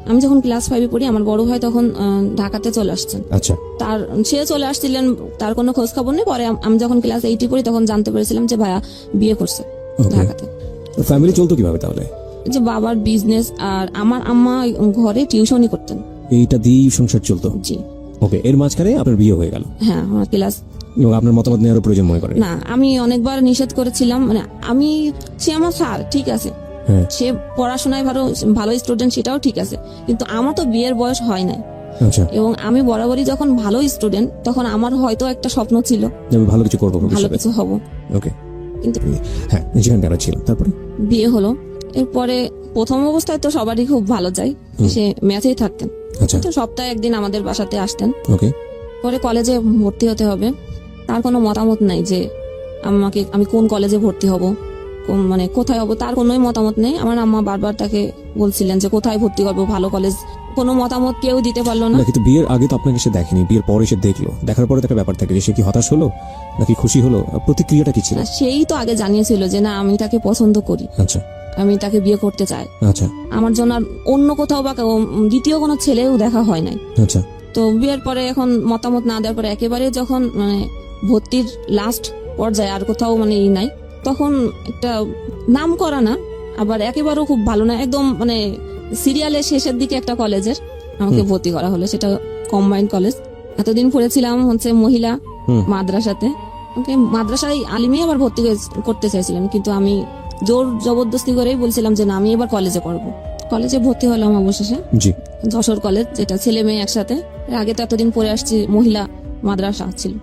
আমি যখন ক্লাস 5-এ পড়ি, আমার বড় ভাই তখন ঢাকাতে চলে আসছেন। আচ্ছা, সে চলে আসছিলেন, তার কোনো খোঁজ খবর নেই। পরে আমি যখন ক্লাস 8-এ পড়ি তখন জানতে পেরেছিলাম যে ভাইয়া বিয়ে করছে ঢাকাতে। ফ্যামিলি চলতো কিভাবে তাহলে? যে বাবার বিজনেস, আর আমার আম্মা ঘরে টিউশনই করতেন, এইটা দিয়েই সংসার চলতো। জি। ওকে, এর মাঝখানে আপনার বিয়ে হয়ে গেল। হ্যাঁ, আমার ক্লাস এবং আপনার মতামত নেওয়ার প্রয়োজন মনে করেন? না, আমি অনেকবার নিষেধ করেছিলাম। মানে সে আমার স্যার, ঠিক আছে, হ্যাঁ, সে পড়াশোনায় ভালো স্টুডেন্ট, সেটাও ঠিক আছে, কিন্তু আমার তো বিয়ের বয়স হয় নাই। আচ্ছা, এবং আমি বরাবরই যখন ভালো স্টুডেন্ট, তখন আমার হয়তো একটা স্বপ্ন ছিল যে আমি ভালো কিছু করবো, ভালো কিছু হব। ওকে, কিন্তু হ্যাঁ, যেখানে তারা ছিল। তারপরে বিয়ে হলো। এরপরে প্রথম অবস্থায় তো সবারই খুব ভালো যায়, সে ম্যাচেই থাকতেন। আচ্ছা, তো সপ্তাহে একদিন আমাদের বাসাতে আসতেন। ওকে, পরে কলেজে ভর্তি হতে হবে, তার কোনো মতামত নাই যে আমি কোন কলেজে ভর্তি হব, মানে কোথায় হব, তার কোনোই মতামত নেই। আমার আম্মা বারবার তাকে বলছিলেন যে কোথায় ভর্তি করবো, ভালো কলেজ, কোনো মতামত কেউ দিতে পারলো না। কিন্তু বিয়ের আগে তো আপনাকে সে দেখেনি, বিয়ের পরে সে দেখলো, দেখার পরে তো একটা ব্যাপার থাকে যে সে কি হতাশ হলো নাকি খুশি হলো, প্রতিক্রিয়াটা কি ছিল? সেই তো আগে জানিয়েছিল যে না, আমি তাকে পছন্দ করি, আচ্ছা, আমি তাকে বিয়ে করতে চাই। আচ্ছা, আমার জন্য আর অন্য কোথাও বা দ্বিতীয় কোনো ছেলেও দেখা হয় নাই। আচ্ছা, তো বিয়ের পরে এখন মতামত না দেওয়ার পরে একেবারে যখন মানে ভর্তির লাস্ট পর্যায়ে, আর কোথাও মানে নাই, তখন একটা নাম করা না, আবার একেবারেও খুব ভালো না, একদম মানে সিরিয়ালের শেষের দিকে একটা কলেজের আমাকে ভর্তি করা হলো। সেটা কম্বাইন্ড কলেজ। এতদিন পড়েছিলাম হচ্ছে মহিলা মাদ্রাসাতে, ওকে মাদ্রাসায় আলিমে আবার ভর্তি করতে চাইছিলাম, কিন্তু আমি জোর জবরদস্তি করেই বলছিলাম যে না, আমি এবার কলেজে পড়বো। কলেজে ভর্তি হলাম অবশেষে, জি, যশোর কলেজ, যেটা ছেলে মেয়ে একসাথে। এর আগে তো এতদিন পরে আসছি, মহিলা মাদ্রাসা ছিল।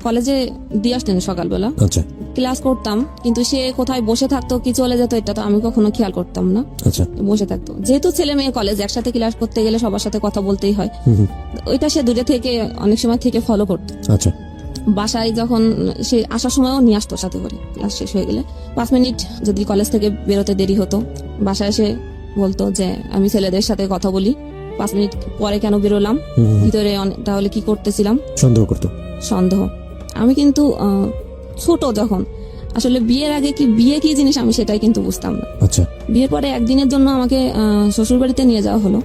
কলেজে দিয়ে আসতেন সকালবেলা, আচ্ছা, ক্লাস করতাম, কিন্তু সে কোথায় বসে থাকতো কি চলে যেত এটা তো আমি কখনো খেয়াল করতাম না। আচ্ছা, বসে থাকতো, যেহেতু ছেলে মেয়ে কলেজ, একসাথে ক্লাস করতে গেলে সবার সাথে কথা বলতেই হয়, ওইটা সে দূরে থেকে অনেক সময় থেকে ফলো করতো। আচ্ছা, বাসায় যখন সে আসার সময়ও নিয়ে আসতো সাথে করে, ক্লাস শেষ হয়ে গেলে 5 মিনিট যদি কলেজ থেকে বেরোতে দেরি হতো, বাসায় এসে বলতো যে আমি ছেলেদের সাথে কথা বলি, 5 মিনিট পরে কেন বেরোলাম, ভিতরে তাহলে কি করতেছিলাম, সন্দেহ করতো। সন্দেহ। আমি কিন্তু ছোট যখন, আসলে বিয়ের আগে কি বিয়ে কি জিনিস আমি সেটাই কিন্তু বুঝতাম না। আচ্ছা, বিয়ের পরে একদিনের জন্য আমাকে শ্বশুর বাড়িতে নিয়ে যাওয়া হলো।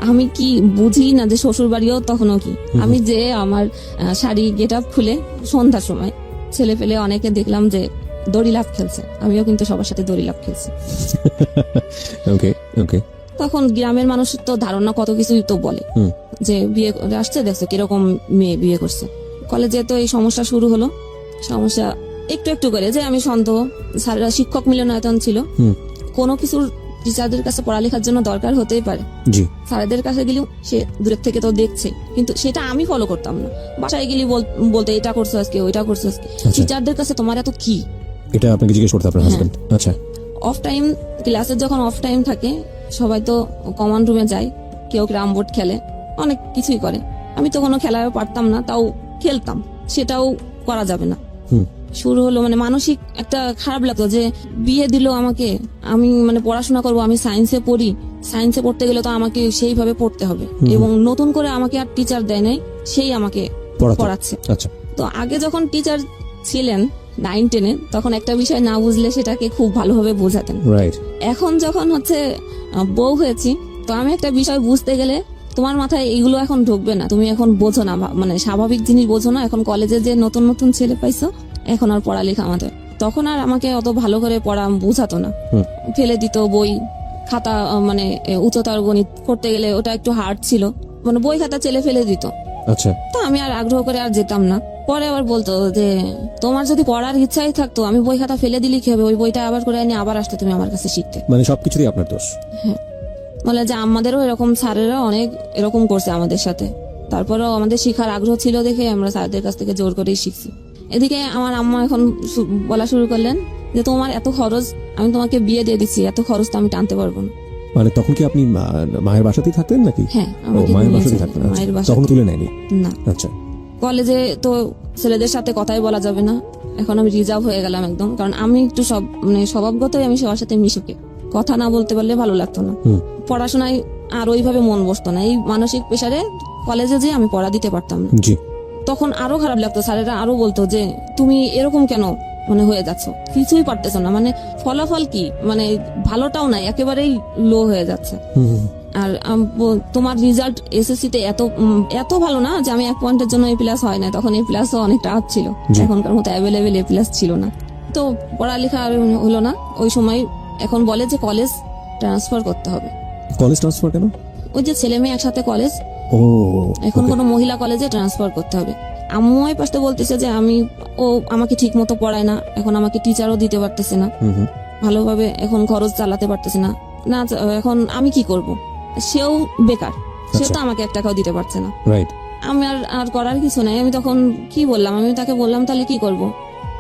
আমি কি বুঝি না যে শ্বশুর বাড়িও তখনও কি, আমি যে আমার শাড়ি গেট আপ খুলে সন্ধ্যার সময় ছেলে পেলে অনেকে দেখলাম যে দড়ি লাফ খেলছে, আমিও কিন্তু সবার সাথে দড়ি লাফ খেলছি। ওকে, ওকে, তখন গ্রামের মানুষের তো ধারণা কত কিছুই তো বলে যে বিয়ে করে আসছে, দেখছো কিরকম মেয়ে বিয়ে করছে। কলেজে তো এই সমস্যা শুরু হলো, সমস্যা একটু একটু করে, যে আমি সন্দেহ, স্যাররা শিক্ষক মিলনায়তন ছিল, কোনো কিছুর টিচারদের কাছে পড়ালেখার জন্য দরকার হতেই পারে, জি, স্যারদের কাছে গেলেও সে দূরের থেকে তো দেখছে, কিন্তু সেটা আমি ফলো করতাম না। বাসায় গেলে বলতে এটা করছো আজকে, ওইটা করছো আজকে। টিচারদের কাছে তোমার এত কি, এটা আপনাকে জিজ্ঞেস করতে আপনার হাজবেন্ড? আচ্ছা, অফ টাইম, ক্লাসের যখন অফ টাইম থাকে সবাই তো কমন রুমে যায়, কেউ ক্যারাম বোর্ড খেলে, অনেক কিছুই করে। আমি তো কোনো খেলায়ও পারতাম না, তাও খেলতাম, সেটাও করা যাবে না। শুরু হলো মানে মানসিক একটা খারাপ লাগতো যে বিয়ে দিল আমাকে, আমি মানে পড়াশোনা করব, আমি সায়েন্সে পড়ি, সায়েন্সে পড়তে গেলে তো আমাকে সেইভাবে পড়তে হবে, এবং নতুন করে আমাকে আর টিচার দেয় নাই, সেই আমাকে পড়াচ্ছে। আচ্ছা, তো আগে যখন টিচার ছিলেন 9-10-এ, তখন একটা বিষয় না বুঝলে সেটাকে খুব ভালোভাবে বোঝাতেন। রাইট। এখন যখন হচ্ছে বউ হয়েছি, তো আমি একটা বিষয় বুঝতে গেলে তোমার মাথায় এইগুলো এখন ঢুকবে না, তুমি এখন বোঝো না, মানে স্বাভাবিক জিনিস বোঝো না। এখন কলেজে যে নতুন নতুন ছেলে পাইছো, এখন আর পড়ালেখা আমাদের, তখন আর আমাকে অত ভালো করে পড়া বুঝাতো না, ফেলে দিত বই খাতা, মানে উচ্চতর গণিত করতে গেলে ওটা একটু হার্ড ছিল, মানে বই খাতা চেলে ফেলে দিত। আচ্ছা, তো আমি আর আগ্রহ করে আর যেতাম না। পরে আবার বলতো যে তোমার যদি পড়ার ইচ্ছাই থাকতো, আমি বই খাতা ফেলে দিলি কি হবে, ওই বইটা আবার করে এনে আবার আসতে তুমি আমার কাছে শিখতে। মানে সবকিছুই আপনার দোষ? হ্যাঁ, বলে যে আমাদেরও এরকম স্যারেরা অনেক এরকম করছে আমাদের সাথে, তারপরেও আমাদের শিখার আগ্রহ ছিল দেখে আমরা স্যারদের কাছ থেকে জোর করেই শিখছি। এদিকে আমার আম্মা এখন বলা শুরু করলেন যে তোমার এত খরচ, আমি তোমাকে বিয়ে দিয়ে দিচ্ছি, এত খরচ তো আমি টানতে পারবো না। মানে তখন কি আপনি মায়ের বাসাতেই থাকতেন নাকি? হ্যাঁ, মায়ের বাসাতেই থাকতেন। তখন তুলে নেয়নি? না। আচ্ছা, কলেজে তো ছেলেদের সাথে কথাই বলা যাবে না, এখন আমি রিজার্ভ হয়ে গেলাম একদম, কারণ আমি একটু মানে স্বভাবগতই আমি সবার সাথে মিশুকে, কথা না বলতে পারলে ভালো লাগতো না, পড়াশোনায় আর ওইভাবে মন বসতো না। এই মানসিক প্রেসারে কলেজে যে আমি পড়া দিতে পারতাম না, তখন আরো খারাপ লাগতো। স্যারেরা আরো বলতো যে তুমি এরকম কেন মানে হয়ে যাচ্ছ, কিছুই পারতেছো না, মানে ফলাফল কি, মানে ভালোটাও নাই, একেবারেই লো হয়ে যাচ্ছে। আর তোমার রেজাল্ট এসএসসি তে এত ভালো না যে আমি 1 পয়েন্টের জন্য এ প্লাস হয় না, তখন এ প্লাসও অনেকটা আপ ছিল, জি। এখনকার মতো অ্যাভেলেবেল এ প্লাস ছিল না। তো পড়ালেখা আর হলো না ওই সময়। এখন বলে যে কলেজ ট্রান্সফার করতে হবে। কলেজ ট্রান্সফার কেন? ওই যে ছেলে মেয়ে একসাথে কলেজ, ও এখন okay. কোনো মহিলা কলেজে ট্রান্সফার করতে হবে। আম্মু ওই পাশে বলতেছে যে ও আমাকে ঠিক মতো পড়ায় না, এখন আমাকে টিচারও দিতে পারতেছে না হুম হুম। ভালোভাবে, এখন খরচ চালাতে পারতেছে না। না এখন আমি কি করব? সেও বেকার, সে তো আমাকে 1 টাকাও দিতে পারছে না। রাইট। আমি আর করার কিছু নাই। আমি তখন কি বললাম, আমি তাকে বললাম তাহলে কি করব?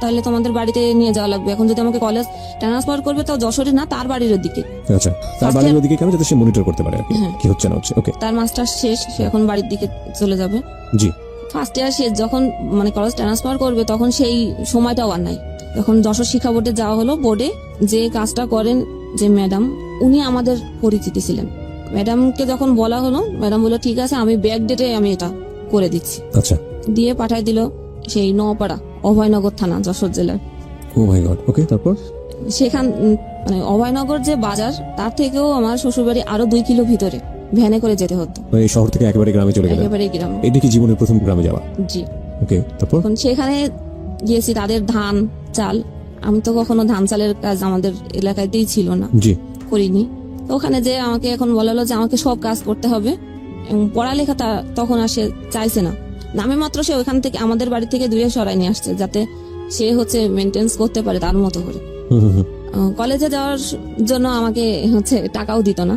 তাহলে তোমাদের বাড়িতে নিয়ে যাওয়া লাগবে। এখন যদি আমাকে কলেজ ট্রান্সফার করবে তাও যশোরে না, তার বাড়ির দিকে। আচ্ছা, তার First বাড়ির year- ওদিকে কেন, যাতে সে মনিটর করতে পারে আর কি, হ্যাঁ। কি হচ্ছে না হচ্ছে। ওকে, তার মাস্টার শেষ, সে এখন বাড়ির দিকে চলে যাবে। জি। ফার্স্ট ইয়ার শেষ, যখন মানে কলেজ ট্রান্সফার করবে তখন সেই সময়টাও আর নাই। যখন যশোর শিক্ষা বোর্ডে যাওয়া হলো, বোর্ডে যে কাজটা করেন যে ম্যাডাম, উনি আমাদের পরিচিতি ছিলেন। ম্যাডামকে যখন বলা হলো, ম্যাডাম বললো ঠিক আছে আমি ব্যাক ডেটে আমি এটা করে দিচ্ছি, আচ্ছা। দিয়ে পাঠাই দিল সেই নওপাড়া অভয়নগর থানা, যশোর জেলার। ও মাই গড। ওকে, তারপর? সেখান মানে অভয়নগর যে বাজার, তার থেকেও আমার শ্বশুরবাড়ি আরো 2 কিলো ভিতরে, ভ্যানে করে যেতে হতো, এই শহর থেকে একেবারে গ্রামে চলে গেলেন? একেবারে গ্রাম। এটা কি জীবনের প্রথম গ্রামে যাওয়া? জি। ওকে, তারপর? এখন সেখানে গিয়েছি, তাদের ধান চাল, আমি তো কখনো ধান চালের কাজ আমাদের এলাকাতেই ছিল না, জি। করিনি। তো ওখানে যে আমাকে এখন বলা হলো যে আমাকে সব কাজ করতে হবে, এবং পড়ালেখাটা তখন আর সে চাইছে না। নামে মাত্র সে ওখান থেকে আমাদের বাড়ি থেকে দূরে সরাই নিয়ে আসছে, যাতে সে হচ্ছে মেনটেন্স করতে পারে তার মতো করে। হুম হুম হুম। কলেজে যাওয়ার জন্য আমাকে হচ্ছে টাকাও দিত না।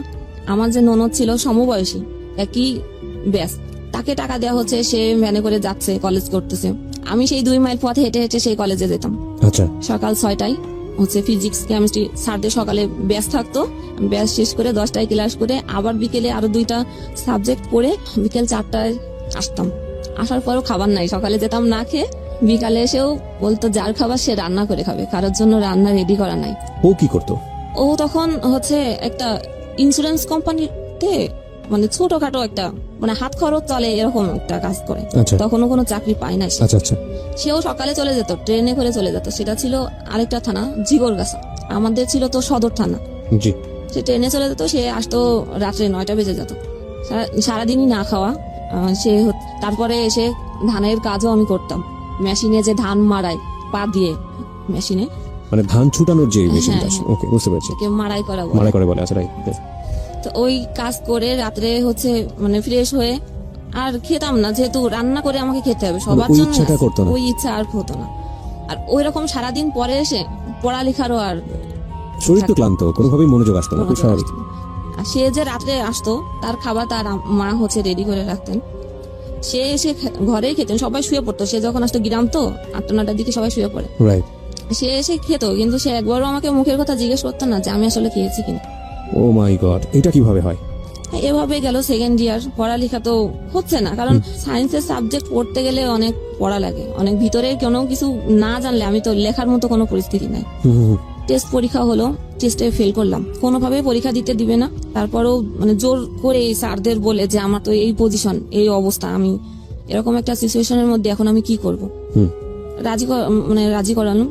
আমার যে ননদ ছিল সমবয়সী, একই ব্যাস, তাকে টাকা দেওয়া হচ্ছে, সে ভ্যানে করে যাচ্ছে, কলেজ করতেছে। আমি সেই 2 মাইল পথে হেঁটে হেঁটে সেই কলেজে যেতাম। আচ্ছা। সকাল 6টায় হচ্ছে ফিজিক্স কেমিস্ট্রি স্যারদের সকালে ব্যাস থাকতো, ব্যাস শেষ করে 10টায় ক্লাস করে আবার বিকেলে আরো 2টা সাবজেক্ট পড়ে বিকেল 4টায় আসতাম। আসার পরও খাবার নাই, সকালে যেতাম না খেয়ে, বিকালে এসেও বলতো যার খাবার সে রান্না করে খাবে, কারোর জন্য রান্না রেডি করা নাই। ও কি করতো? ও তখন হচ্ছে একটা ইন্স্যুরেন্স কোম্পানিতে মানে ছোটখাটো একটা মানে হাত খরচ চলে এরকম একটা কাজ করে। আচ্ছা তখনও কোনো চাকরি পায় না সে। আচ্ছা আচ্ছা। সেও সকালে চলে যেত, ট্রেনে করে চলে যেত। সেটা ছিল আরেকটা থানা, জিগরগাছা। আমাদের ছিল তো সদর থানা। জি। সে ট্রেনে চলে যেত, সে আসতো রাত্রে 9টা বেজে যেত। সারাদিনই না খাওয়া। তারপরে এসে ধানের কাজও আমি করতাম, মেশিনে যে ধান মাড়াই পা দিয়ে, মেশিনে মানে ধান ছুটানোর যে মেশিনটা। হ্যাঁ। ওকে, বুঝতে পেরেছি। তাকে মাড়াই করা বলে। মারা করে বলে। আচ্ছা, রাইট। তো ওই কাজ করে রাত্রে হচ্ছে মানে ফ্রেশ হয়ে আর খেতাম না, যেহেতু রান্না করে আমাকে খেতে হবে সবার ওই জন্য, ইচ্ছাটা করতো না? ওই ইচ্ছা আর হতো না। আর ওই রকম সারাদিন পরে এসে পড়ালেখারও আর শরীর তো ক্লান্ত, কোনোভাবেই মনোযোগ আসতো না, খুব মনোযোগ স্বাভাবিক। আসতো না। আর সে যে রাত্রে আসতো, তার খাবার তার মা হচ্ছে রেডি করে রাখতেন, সে এসে ঘরেই খেতেন। সবাই শুয়ে পড়তো, সে যখন আসতো, গ্রাম তো 8টা-9টার দিকে সবাই শুয়ে পড়ে, রাইট। সে এসে খেত, কিন্তু সে একবারও আমাকে মুখের কথা জিজ্ঞেস করতো না যে আমি আসলে খেয়েছি কিনা। ও মাই গড, এটা কিভাবে হয়? এভাবে গেল 2nd ইয়ার। পড়ালেখা তো হচ্ছে না, কারণ সায়েন্সের সাবজেক্ট পড়তে গেলে অনেক পড়া লাগে, অনেক ভিতরে কোনো কিছু না জানলে আমি তো লেখার মতো কোনো পরিস্থিতি নাই। হুম হুম হুম। টেস্ট পরীক্ষা হলো, টেস্টে ফেল করলাম, কোনোভাবে পরীক্ষা দিতে দিবে না। তারপরেও মানে জোর করে এই স্যারদের বলে যে আমার তো এই পজিশন, এই অবস্থা, আমি এরকম একটা সিচুয়েশনের মধ্যে এখন আমি কি করব। হুম। রাজি করানো।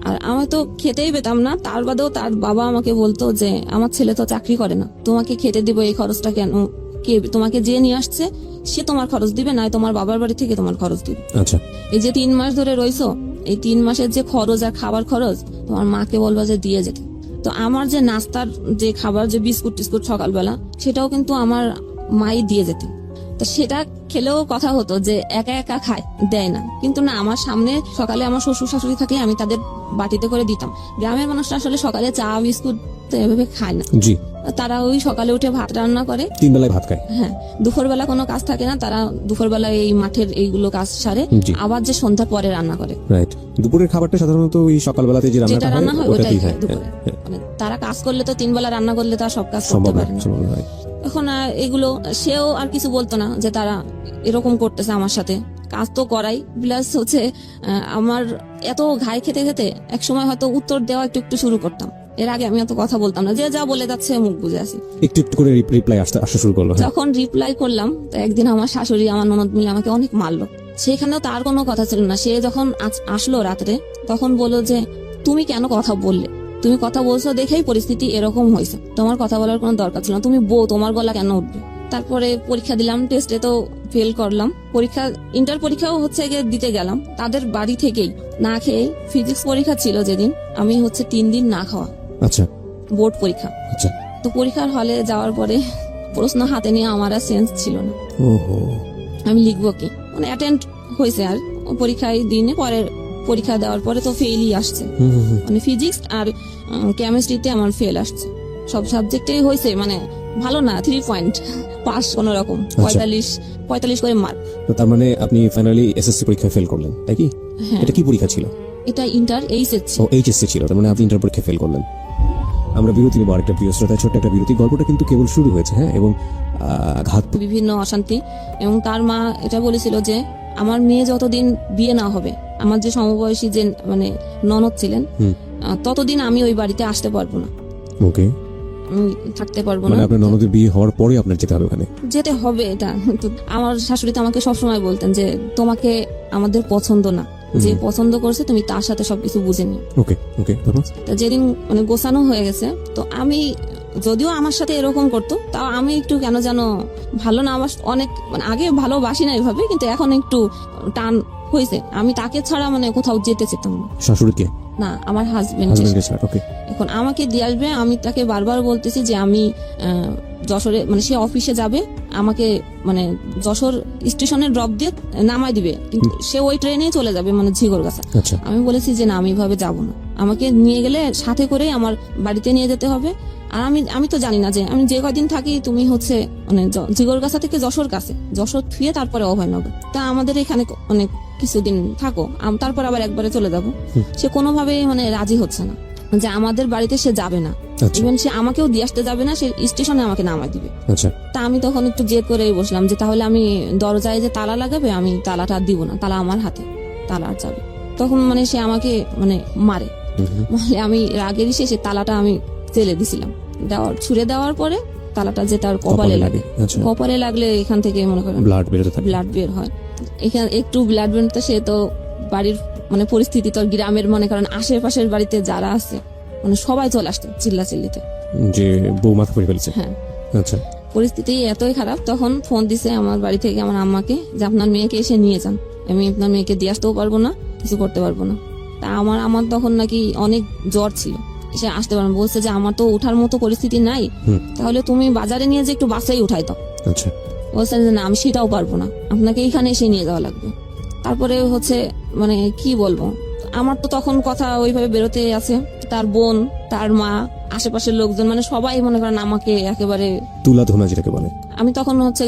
আর আমি তো খেতেই পেতাম না। তার বাদেও তার বাবা আমাকে বলতো যে আমার ছেলে তো চাকরি করে না, তোমাকে খেতে দিব, এই খরচটা কেন, কে তোমাকে যে নিয়ে আসছে সে তোমার খরচ দিবে, না তোমার বাবার বাড়ি থেকে তোমার খরচ দিবে। আচ্ছা। এই যে 3 মাস ধরে রইছো, এই 3 মাসের যে খরচ আর খাবার খরচ তোমার মাকে বলবা যে দিয়ে যেতে। তো আমার যে নাস্তার যে খাবার, যে বিস্কুট টিস্কুট সকালবেলা, সেটাও কিন্তু আমার মাই দিয়ে যেত। তো সেটা খেলেও কথা হতো যে একা একা খায়, দেয় না। কিন্তু না, আমার সামনে সকালে আমার শ্বশুর শাশুড়ি থাকলে আমি তাদের বাটিতে করে দিতাম। গ্রামের মানুষরা আসলে সকালে চা বিস্কুট তো এভাবে খায় না, জি। তারা ওই সকালে উঠে ভাত রান্না করে, 3 বেলায় ভাত খায়। হ্যাঁ, দুপুরবেলা কোনো কাজ থাকে না, তারা দুপুরবেলা এই মাঠের এইগুলো কাজ সারে, জি। আবার যে সন্ধ্যার পরে রান্না করে। রাইট। দুপুরের খাবারটা সাধারণত ওই সকালবেলাতে যে যেটা রান্নাটা রান্না হয় হয় ওটাই ওটাই খায় হয়। দুপুরে। হ্যাঁ, মানে তারা কাজ করলে তো 3 বেলা রান্না করলে তার সব কাজ করতে সম্ভব পারে না, না। সম্ভব নয়। এখন এগুলো সেও আর কিছু বলতো না যে তারা এরকম করতেছে আমার সাথে। কাজ তো করাই, প্লাস হচ্ছে আমার এত ঘাই খেতে খেতে এক সময় হয়তো উত্তর দেওয়া একটু একটু শুরু করতাম। এর আগে আমি এত কথা বলতাম না, যে যা বলে যাচ্ছে মুখ বুঝে আসি। একটু একটু করে রিপ্লাই আসতে শুরু করলো। হ্যাঁ। যখন রিপ্লাই করলাম, তো একদিন আমার শাশুড়ি আমার ননদ মিলে আমাকে অনেক মারলো। সেখানেও তার কোনো কথা ছিল না। সে যখন আসলো রাত্রে, তখন বললো যে তুমি কেন কথা বললে, তুমি কথা বলছো দেখেই পরিস্থিতি এরকম হয়েছে, তোমার কথা বলার কোনো দরকার ছিল না, তুমি বউ, তোমার গলা কেন উঠবে। তারপরে পরীক্ষা দিলাম, টেস্টে তো ফেল করলাম। পরীক্ষা ইন্টার পরীক্ষাও হচ্ছে গিয়ে দিতে গেলাম তাদের বাড়ি থেকেই না খেয়ে। ফিজিক্স পরীক্ষা ছিল যেদিন, আমি হচ্ছে 3 দিন না খাওয়া, আচ্ছা বোর্ড পরীক্ষা। আচ্ছা। তো পরীক্ষার হলে যাওয়ার পরে প্রশ্ন হাতে নিয়ে আমার আর সেন্স ছিল না, ওহো। আমি লিখবো কি, মানে অ্যাটেন্ড হয়েছে আর পরীক্ষায় দিনে পরে পরীক্ষা দেওয়ার পরে তো ফেলই আসছে, মানে ফিজিক্স আর কেমিস্ট্রিতে আমার ফেল আসছে। সব সাবজেক্টে হয়েছে মানে ভালো না, 3 পয়েন্ট পাস কোন রকম, 45 করে মার্ক। তো তার মানে আপনি ফাইনালি এসএসসি পরীক্ষায় ফেল করলেন, তাই কি? হ্যাঁ, এটা কি পরীক্ষা ছিল? এটা ইন্টার এইচএসসি। ও এইচএসসি ছিল, তার মানে আপনি ইন্টার পরীক্ষায় ফেল করলেন। আমরা বিরতি নেব, আরেকটা প্রিয় শ্রোতা, ছোট্ট একটা বিরতি। গল্পটা কিন্তু কেবল শুরু হয়েছে, হ্যাঁ, এবং ঘাত বিভিন্ন অশান্তি, এবং তার মা এটা বলেছিল যে আমার মেয়ে যতদিন বিয়ে না হবে, আমার যে সমবয়সী যে মানে ননদ ছিলেন, ততদিন আমি ওই বাড়িতে আসতে পারবো না, ওকে, আমি থাকতে পারবো মানে না। আপনার ননদের বিয়ে হওয়ার পরে আপনার যেতে হবে ওখানে? যেতে হবে, এটা তো আমার শাশুড়ি তো আমাকে সবসময় বলতেন যে তোমাকে আমাদের পছন্দ না, যে পছন্দ করছে তুমি তার সাথে সবকিছু বুঝে নিও। ওকে ওকে। তারপর তা যেদিন মানে গোছানো হয়ে গেছে, তো আমি যদিও আমার সাথে এরকম করতো, তাও আমি একটু কেন যেন ভালো না, আমার অনেক মানে আগে ভালোবাসি না এভাবে, কিন্তু এখন একটু টান হয়েছে। আমি তাকে ছাড়া মানে কোথাও যেতে চেতাম না। শাশুড়িকে না, আমার হাজবেন্ড। হাজবেন্ডকে ছাড়া? ওকে। এখন আমাকে দিয়ে আসবে, আমি তাকে বারবার বলতেছি যে আমি যশোরে, মানে সে অফিসে যাবে, আমাকে মানে যশোর স্টেশনে ড্রপ দিয়ে নামাই দিবে, কিন্তু সে ওই ট্রেনেই চলে যাবে মানে ঝিগরগাছা। আচ্ছা। আমি বলেছি যে না, আমি এভাবে যাবো না, আমাকে নিয়ে গেলে সাথে করে আমার বাড়িতে নিয়ে যেতে হবে। আর আমি তো জানি না যে আমি যে কয়দিন থাকি তুমি হচ্ছে মানে ঝিগরগাছা থেকে যশোর কাছে, যশোর থুয়ে তারপরে অভয়নগর, তা আমাদের এখানে মানে কিছুদিন থাকো, তারপর আবার একবারে চলে যাব। সে কোনোভাবেই মানে রাজি হচ্ছে না যে আমাদের বাড়িতে সে যাবে না, আচ্ছা ইভেন সে আমাকেও দিয়ে আসতে যাবে না, সে স্টেশনে আমাকে নামাই দিবে। আচ্ছা। তা আমি তখন একটু জেদ করেই বসলাম যে তাহলে আমি দরজায় যে তালা লাগাবে, আমি তালাটা আর দিব না, তালা আমার হাতে, তালা আর যাবে। তখন মানে সে আমাকে মানে মারে, মানে আমি রাগেরই শেষে তালাটা আমি ফেলে দিছিলাম, ছুঁড়ে দেওয়ার পরে তালাটা যে তার কপালে লাগে, আচ্ছা। কপালে লাগলে এখান থেকে মনে করেন ব্লাড বেরোতে থাকে। ব্লাড বের হয়। এখানে একটু ব্লাড বেরোতে, সে তো বাড়ির মানে পরিস্থিতি তো গ্রামের, মনে করেন আশেপাশের বাড়িতে যারা আছে মানে সবাই চলে আসছে চিল্লাচিল্লিতে যে বউ মাথা করে ফেলছে। হ্যাঁ, আচ্ছা। পরিস্থিতি এতই খারাপ, তখন ফোন দিছে আমার বাড়ি থেকে আমার আম্মাকে যে আপনার মেয়েকে এসে নিয়ে যান, আমি আপনার মেয়েকে দিয়ে আসতেও পারবো না, কিছু করতে পারবো না। তা আমার তখন নাকি অনেক জ্বর ছিল, সে আসতে পারবো, বলছে যে আমার তো ওঠার মতো পরিস্থিতি নাই, তাহলে তুমি বাজারে নিয়ে যে একটু বাসাই উঠাই দাও। আচ্ছা। বলছে যে না, আমি সেটাও পারবো না, আপনাকে এইখানে এসে নিয়ে যাওয়া লাগবে। তারপরে হচ্ছে মানে কি বলবো, আমার তো তখন কথা ওইভাবে বেরোতে আছে, তার বোন, তার মা, আশেপাশের লোকজন, মানে সবাই মনে করেন আমাকে একেবারে তুলা ধোনা যেটাকে বলে। আমি তখন হচ্ছে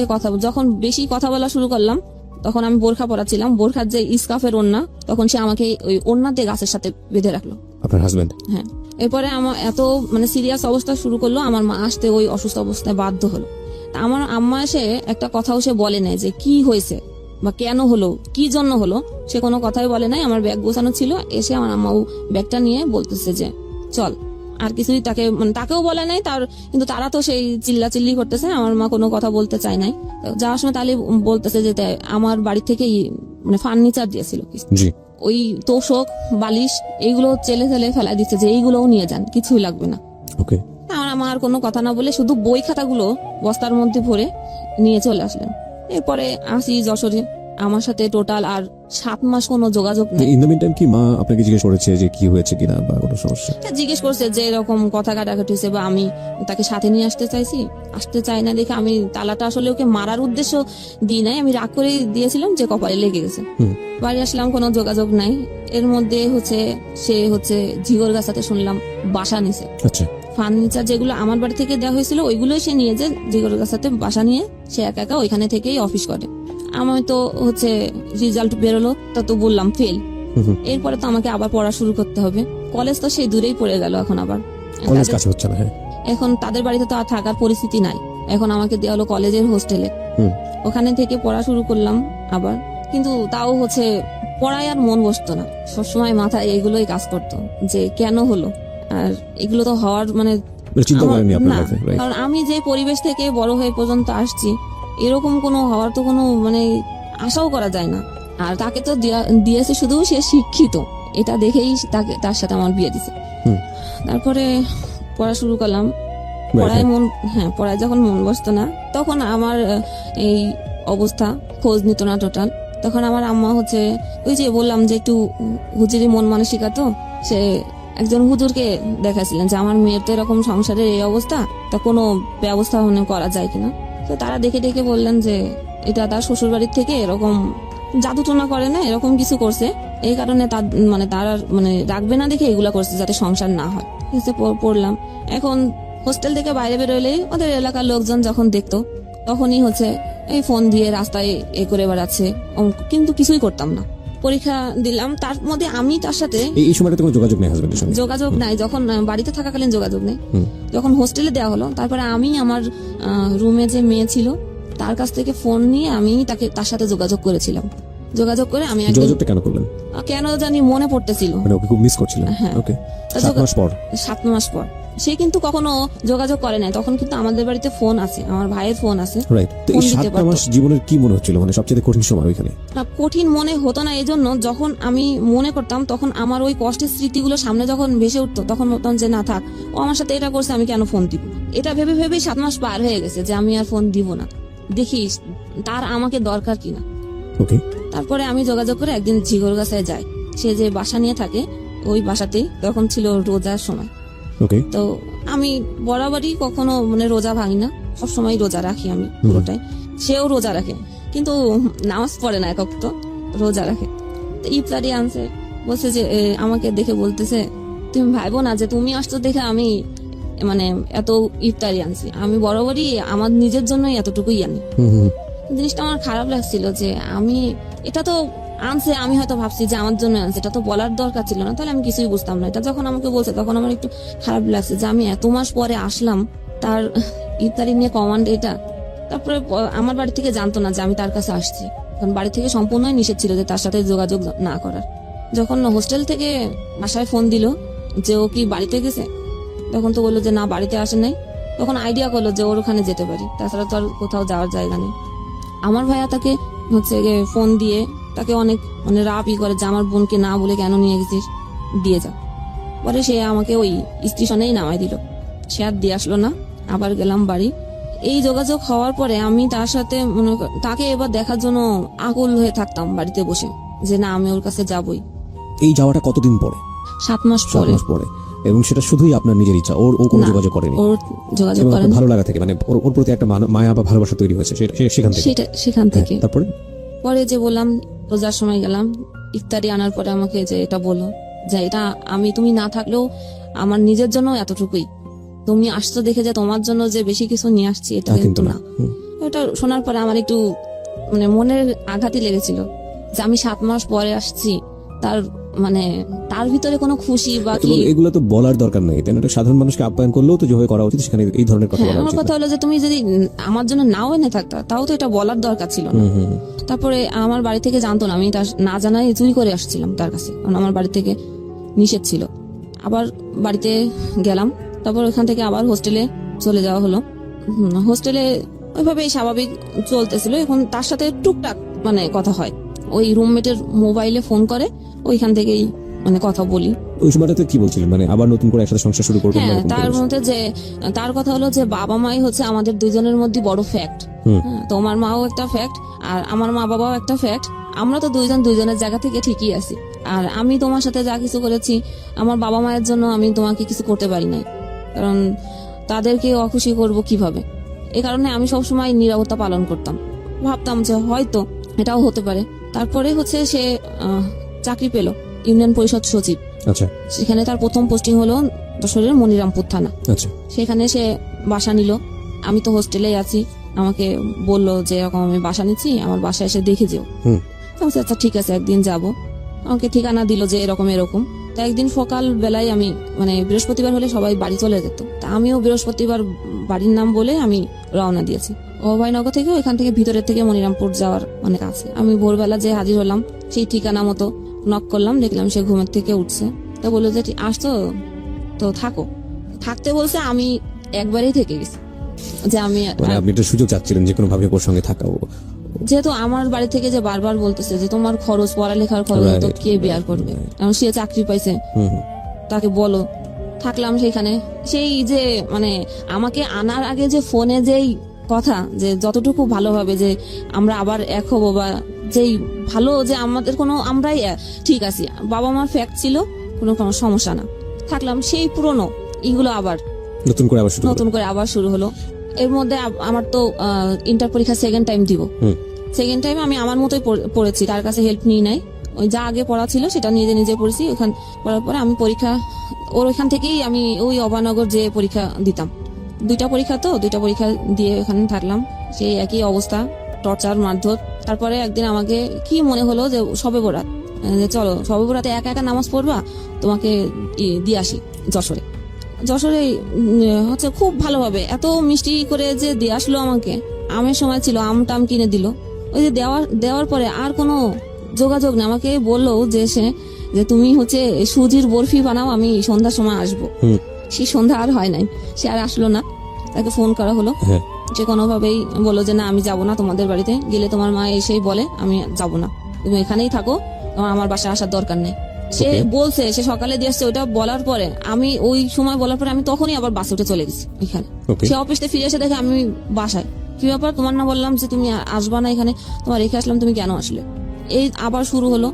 যখন বেশি কথা বলা শুরু করলাম, তখন আমি বোরখা পরাছিলাম, বোরখার যে ইস্কাফের ওড়না, তখন সে আমাকে ওই ওড়না দিয়ে গাছের সাথে বেঁধে রাখলো। আপনার হাজবেন্ড? হ্যাঁ। এরপরে আমার এত মানে সিরিয়াস অবস্থা শুরু করলো, আমার মা আসতে ওই অসুস্থ অবস্থায় বাধ্য হলো। তা আমার আম্মা এসে একটা কথাও সে বলে নাই যে কি হয়েছে বা কেন হলো, কি জন্য হলো, সে কোনো কথাই বলে নাই। আমার ব্যাগ গোছানো ছিল, এসে আমার আম্মা ব্যাগটা নিয়ে বলতেছে যে চল, আর কিছুই তাকে মানে তাকেও বলে নাই তার, কিন্তু তারা তো সেই চিল্লাচিল্লি করতেছে, আমার মা কোনো কথা বলতে চায় নাই। যাওয়ার সময় তাহলে বলতেছে যে আমার বাড়ি থেকে মানে ফার্নিচার দিয়েছিল, জি, ওই তোষক বালিশ এইগুলো চেলে ফেলাই দিচ্ছে যে এইগুলোও নিয়ে যান, কিছুই লাগবে না। ওকে। আমার কোনো কথা না বলে শুধু বই খাতাগুলো বস্তার মধ্যে ভরে নিয়ে চলে আসলেন। এরপরে আসি যশোরে, আমার সাথে টোটাল আর 7 মাস কোনো যোগাযোগ নেই। ইন দ্য মিন টাইম কি মা আপনাকে জিজ্ঞেস করেছে যে কি হয়েছে কিনা বা কোনো সমস্যা? জিজ্ঞেস করছে যে এরকম কথা কাটাকাটি হয়েছে, বা আমি তাকে সাথে নিয়ে আসতে চাইছি, আসতে চাই না দেখে আমি তালাটা আসলে ওকে মারার উদ্দেশ্য দিই নাই, আমি রাগ করে দিয়েছিলাম যে কপালে লেগে গেছে। বাড়ি আসলাম, কোনো যোগাযোগ নাই। এর মধ্যে সে ঝিগরগাছাতে শুনলাম বাসা নিছে। আচ্ছা। ফার্নিচার যেগুলো আমার বাড়ি থেকে দেওয়া হয়েছিল ওইগুলোই সে নিয়ে যে ঝিগরগাছাতে বাসা নিয়ে সে একা একা ওইখানে থেকেই অফিস করে। আমি তো রেজাল্ট বেরোলো, তা তো বললাম ফেল। এরপরে তো আমাকে আবার পড়া শুরু করতে হবে, কলেজ তো সেই দূরেই পড়ে গেল, এখন আবার কলেজ কাছে হচ্ছে না। হ্যাঁ। এখন তাদের বাড়িতে তো আর থাকার পরিস্থিতি নাই, এখন আমাকে দেওয়া হলো কলেজের হোস্টেলে, ওখানে থেকে পড়া শুরু করলাম আবার। কিন্তু তাও পড়ায় আর মন বসতো না, সবসময় মাথায় এগুলোই কাজ করতো যে কেন হলো, আর এগুলো তো হওয়ার মানে চিন্তা করেননি আপনার না, লাইফে? রাইট। কারণ আমি যে পরিবেশ থেকে বড় হয়ে পর্যন্ত আসছি, এরকম কোনো হওয়ার তো কোনো মানে আশাও করা যায় না। আর তাকে তো দিয়েছে শুধু সে শিক্ষিত, এটা দেখেই তার সাথে আমার বিয়ে দিছে। হুম। তারপরে পড়া শুরু করলাম। পড়ায় যখন মন বসতো না, তখন আমার এই অবস্থা, খোঁজ নিত না টোটাল। তখন আমার আম্মা হচ্ছে, ওই যে বললাম যে একটু হুজুরি মন মানসিকতা, তো সে একজন হুজুরকে দেখাছিলেন যে আমার মেয়ের তো এরকম সংসারের এই অবস্থা, তা কোনো ব্যবস্থা করা যায় কিনা। তো তারা দেখে দেখে বললেন যে এটা তার শ্বশুর বাড়ির থেকে এরকম জাদু টোনা করে না, এরকম কিছু করছে, এই কারণে তার তারা রাখবে না দেখে এগুলা করছে যাতে সংসার না হয়। পড়লাম। এখন হোস্টেল থেকে বাইরে বেরোলেই ওদের এলাকার লোকজন যখন দেখতো, তখনই হচ্ছে এই ফোন দিয়ে রাস্তায় করে বেড়াচ্ছে, কিন্তু কিছুই করতাম না। পরীক্ষা দিলাম, তার মধ্যে আমি তার সাথে এই সময়টাতে কোনো যোগাযোগ নেই হাজবেন্ডের সঙ্গে? যোগাযোগ নাই, যখন বাড়িতে থাকাকালীন যোগাযোগ নেই। যখন হোস্টেলে দেওয়া হলো, তারপরে আমি আমার রুমে যে মেয়ে ছিল তার কাছ থেকে ফোন নিয়ে আমি তার সাথে যোগাযোগ করেছিলাম। যোগাযোগ করে আমি যোগাযোগটা কেন করলেন? কেন জানি মনে পড়তেছিল, মানে ওকে খুব মিস করছিলেন। হ্যাঁ। ওকে। 7 মাস পর? 7 মাস পর। সে কিন্তু কখনো যোগাযোগ করে নাই। তখন কিন্তু আমাদের বাড়িতে ফোন আছে, আমার ভাইয়ের ফোন আছে। রাইট। তো এই 7 মাস জীবনের কি মনে হচ্ছিল, মানে সবচেয়ে কঠিন সময় ওইখানে? না, কঠিন মনে হতো না, এজন্য যখন আমি মনে করতাম তখন আমার ওই কষ্টের স্মৃতিগুলো সামনে যখন ভেসে উঠতো, তখন বলতাম যে না থাক, ও আমার সাথে এটা করছে, আমি কেন ফোন দিব। এটা ভেবে ভেবেই 7 মাস পার হয়ে গেছে যে আমি আর ফোন দিব না, দেখি তার আমাকে দরকার কিনা। ওকে। তারপরে আমি যোগাযোগ করে একদিন ঝিগরগাছায় যাই। সে যে বাসা নিয়ে থাকে ওই বাসাতেই, তখন ছিল রোজার সময়। ওকে। তো আমি বরাবরই কখনো রোজা ভাঙি না, সবসময় রোজা রাখি আমি পুরোটাই। সেও রোজা রাখে, কিন্তু নামাজ পড়ে না, একক তো রোজা রাখে। তো ইফতারি আনছে, বলছে যে আমাকে দেখে বলতেছে, তুমি ভাইবো না যে তুমি আসতো দেখে আমি এত ইফতারি আনছি, আমি বরাবরই আমার নিজের জন্যই এতটুকুই আনি। জিনিসটা আমার খারাপ লাগছিল যে আমি এটা তো আনছে, আমি হয়তো ভাবছি যে আমার জন্য আনছে, এটা তো বলার দরকার ছিল না, তাহলে আমি কিছুই বুঝতাম না। এটা যখন আমাকে বলছে তখন আমার একটু খারাপ লাগছে যে আমি এত মাস পরে আসলাম, তার ইফতারি নিয়ে কমান্ড এটা। তারপরে আমার বাড়ি থেকে জানতো না যে আমি তার কাছে আসছি, কারণ বাড়ি থেকে সম্পূর্ণই নিষেধ ছিল যে তার সাথে যোগাযোগ না করার। যখন হোস্টেল থেকে বাসায় ফোন দিল যে ও কি বাড়িতে গেছে, তখন তো বললো যে না, বাড়িতে আসে নাই। তখন আইডিয়া করলো যে ওর ওখানে যেতে পারি, তাছাড়া তো আর কোথাও যাওয়ার জায়গা নেই। আমার ভাইয়া তাকে ফোন দিয়ে তাকে অনেক রাপই করে যে আমার বোনকে না বলে কেন নিয়ে গেছিস, দিয়ে যা। পরে সে আমাকে ওই স্টেশনেই নামাই দিল, সে আর দিয়ে আসলো না। আবার গেলাম বাড়ি। এই যোগাযোগ হওয়ার পরে আমি তার সাথে তাকে এবার দেখার জন্য আকুল হয়ে থাকতাম বাড়িতে বসে, যে না আমি ওর কাছে যাবই। এই যাওয়াটা কতদিন পরে? 7 মাস 7 মাস পরে। এবং সেটা শুধুই আপনার নিজের ইচ্ছা? ওর কোনো যোগাযোগ করেনি? ওর যোগাযোগ করেনি। ভালো লাগা থেকে, ওর প্রতি একটা মায়া বা ভালোবাসা তৈরি হয়েছে সেখান থেকে। তারপরে পরে যে বললাম রোজার সময় গেলাম, ইফতারি আনার পরে আমাকে যে এটা বললো যে এটা তুমি না থাকলেও আমার নিজের জন্য এতটুকুই, তুমি আসছো দেখে যে তোমার জন্য যে বেশি কিছু নিয়ে আসছি এটা কিন্তু না। এটা শোনার পরে আমার একটু মনের আঘাতই লেগেছিল যে আমি 7 মাস পরে আসছি, তার ভিতরে কোনো খুশি বা কি। এগুলো তো বলার দরকার নেই, তাই না? সাধারণ মানুষকে আপ্যায়ন করলেও তো যেভাবে করা উচিত, সেখানে এই ধরনের কথা বলা উচিত। আমার কথা হলো যে তুমি যদি আমার জন্য নাও এনে থাকতা, তাও তো এটা বলার দরকার ছিল না। তারপরে আমার বাড়ি থেকে জানতো না, আমি তার না জানাই চুরি করে আসছিলাম তার কাছে, কারণ আমার বাড়ি থেকে নিষেধ ছিল। আবার বাড়িতে গেলাম, তারপর ওখান থেকে আবার হোস্টেলে চলে যাওয়া হলো। হোস্টেলে ওইভাবেই স্বাভাবিক চলতেছিল। এখন তার সাথে টুকটাক কথা হয়, ওই রুমমেটের মোবাইলে ফোন করে, ওইখান থেকেই কথা বলি। ওই সময়টাতে কি বলছিলেন, আবার নতুন করে একসাথে সংসার শুরু করবেন? হ্যাঁ, তার মধ্যে যে তার কথা হলো যে বাবা মাই হচ্ছে আমাদের দুইজনের মধ্যে বড় ফ্যাক্ট। তোমার মাও একটা ফ্যাক্ট, আর আমার মা বাবাও একটা ফ্যাক্ট। আমরা তো দুইজনের জায়গা থেকে ঠিকই আছি। আর আমি তোমার সাথে যা কিছু করেছি, আমার বাবা মায়ের জন্য আমি তোমাকে কিছু করতে পারি নাই, কারণ তাদেরকে অখুশি করব কিভাবে। এই কারণে আমি সবসময় নীরবতা পালন করতাম, ভাবতাম যে হয়তো এটাও হতে পারে। তারপরে হচ্ছে সে চাকরি পেল ইউনিয়ন পরিষদ সচিব। আচ্ছা। সেখানে তার প্রথম পোস্টিং হলো যশোরের মনিরামপুর থানা। আচ্ছা। সেখানে সে বাসা নিল। আমি তো হোস্টেলেই আছি, আমাকে বললো যে এরকম আমি বাসা নিচ্ছি, আমার বাসায় এসে দেখে যেও। আচ্ছা ঠিক আছে, একদিন যাব। আমাকে ঠিকানা দিল যে এরকম। তো একদিন সকাল বেলায় আমি বৃহস্পতিবার হলে সবাই বাড়ি চলে যেত, তা আমিও বৃহস্পতিবার বাড়ির নাম বলে আমি রওনা দিয়েছি। অভয়নগর থেকে ওইখান থেকে ভিতরের থেকে মনিরামপুর যাওয়ার কাছে। আমি ভোরবেলা যে হাজির হলাম, সেই ঠিকানা মতো নক করলাম, দেখলাম সে ঘুমের থেকে উঠছে। তো বললো যে আসতো তো থাকতে বলছে। আমি একবারেই থেকে গেছি যে আমি আপনি একটা সুযোগ চাচ্ছিলেন যে কোনো ভাবে ওর সঙ্গে থাকা। যেহেতু আমার বাড়ি থেকে যে বারবার বলতেছে যে তোমার খরচ, পড়ালেখার খরচ তো কে বেয়ার করবে, কারণ সে চাকরি পাইছে, তাকে বলো থাকলাম সেখানে। সেই যে মানে আমাকে আনার আগে যে ফোনে যেই কথা যে যতটুকু ভালোভাবে যে আমরা আবার এক হবো, বা যেই ভালো যে আমাদের কোনো আমরাই ঠিক আছি, বাবা মার ফ্যাক্ট ছিল, কোনো কোনো সমস্যা না, থাকলাম। সেই পুরনো এগুলো আবার নতুন করে আবার শুরু হলো। নতুন করে আবার শুরু হলো। এর মধ্যে আমার তো ইন্টার পরীক্ষা সেকেন্ড টাইম দিব। হুম। সেকেন্ড টাইম আমি আমার মতোই পড়েছি, তার কাছে হেল্প নিই নাই। ওই যা আগে পড়া ছিল সেটা নিজে নিজে পড়েছি। ওখান পড়ার পরে আমি পরীক্ষা ওর ওইখান থেকেই আমি ওই অবানগর যে পরীক্ষা দিতাম, দুইটা পরীক্ষা দিয়ে ওখানে থাকলাম। সেই একই অবস্থা, টর্চার, মারধর। তারপরে একদিন আমাকে কি মনে হলো যে শবে বরাত, যে চলো শবে বরাতে একা একা নামাজ পড়বা, তোমাকে দিয়ে আসি যশোরে। যশোরে হচ্ছে খুব ভালোভাবে এত মিষ্টি করে যে দিয়ে আসলো আমাকে। আমের সময় ছিল, আম টাম কিনে দিল। ওই যে দেওয়ার পরে আর কোনো যোগাযোগ না। আমাকে বললো যে তুমি হচ্ছে সুজির বরফি বানাও, আমি সন্ধ্যার সময় আসবো। সেই সন্ধ্যা আর হয় নাই, সে আর আসলো না। তাকে ফোন করা হলো, হ্যাঁ। সে কোনোভাবেই বললো যে না, আমি যাব না তোমাদের বাড়িতে, গেলে তোমার মা এসেই বলে আমি যাব না, তুমি এখানেই থাকো, তোমার আমার বাসায় আসার দরকার নেই। সে বলছে, সে সকালে দিয়ে আসছে। ওইটা বলার পরে আমি ওই সময় বলার পরে আমি তখনই আবার বাসে উঠে চলে গেছি ওইখানে। সে অফিসে ফিরে এসে দেখে আমি বাসায়। কি ব্যাপার, তোমার না বললাম যে তুমি আসবা না এখানে, তোমার রেখে আসলাম, তুমি কেন আসলে? এই আবার শুরু হলো।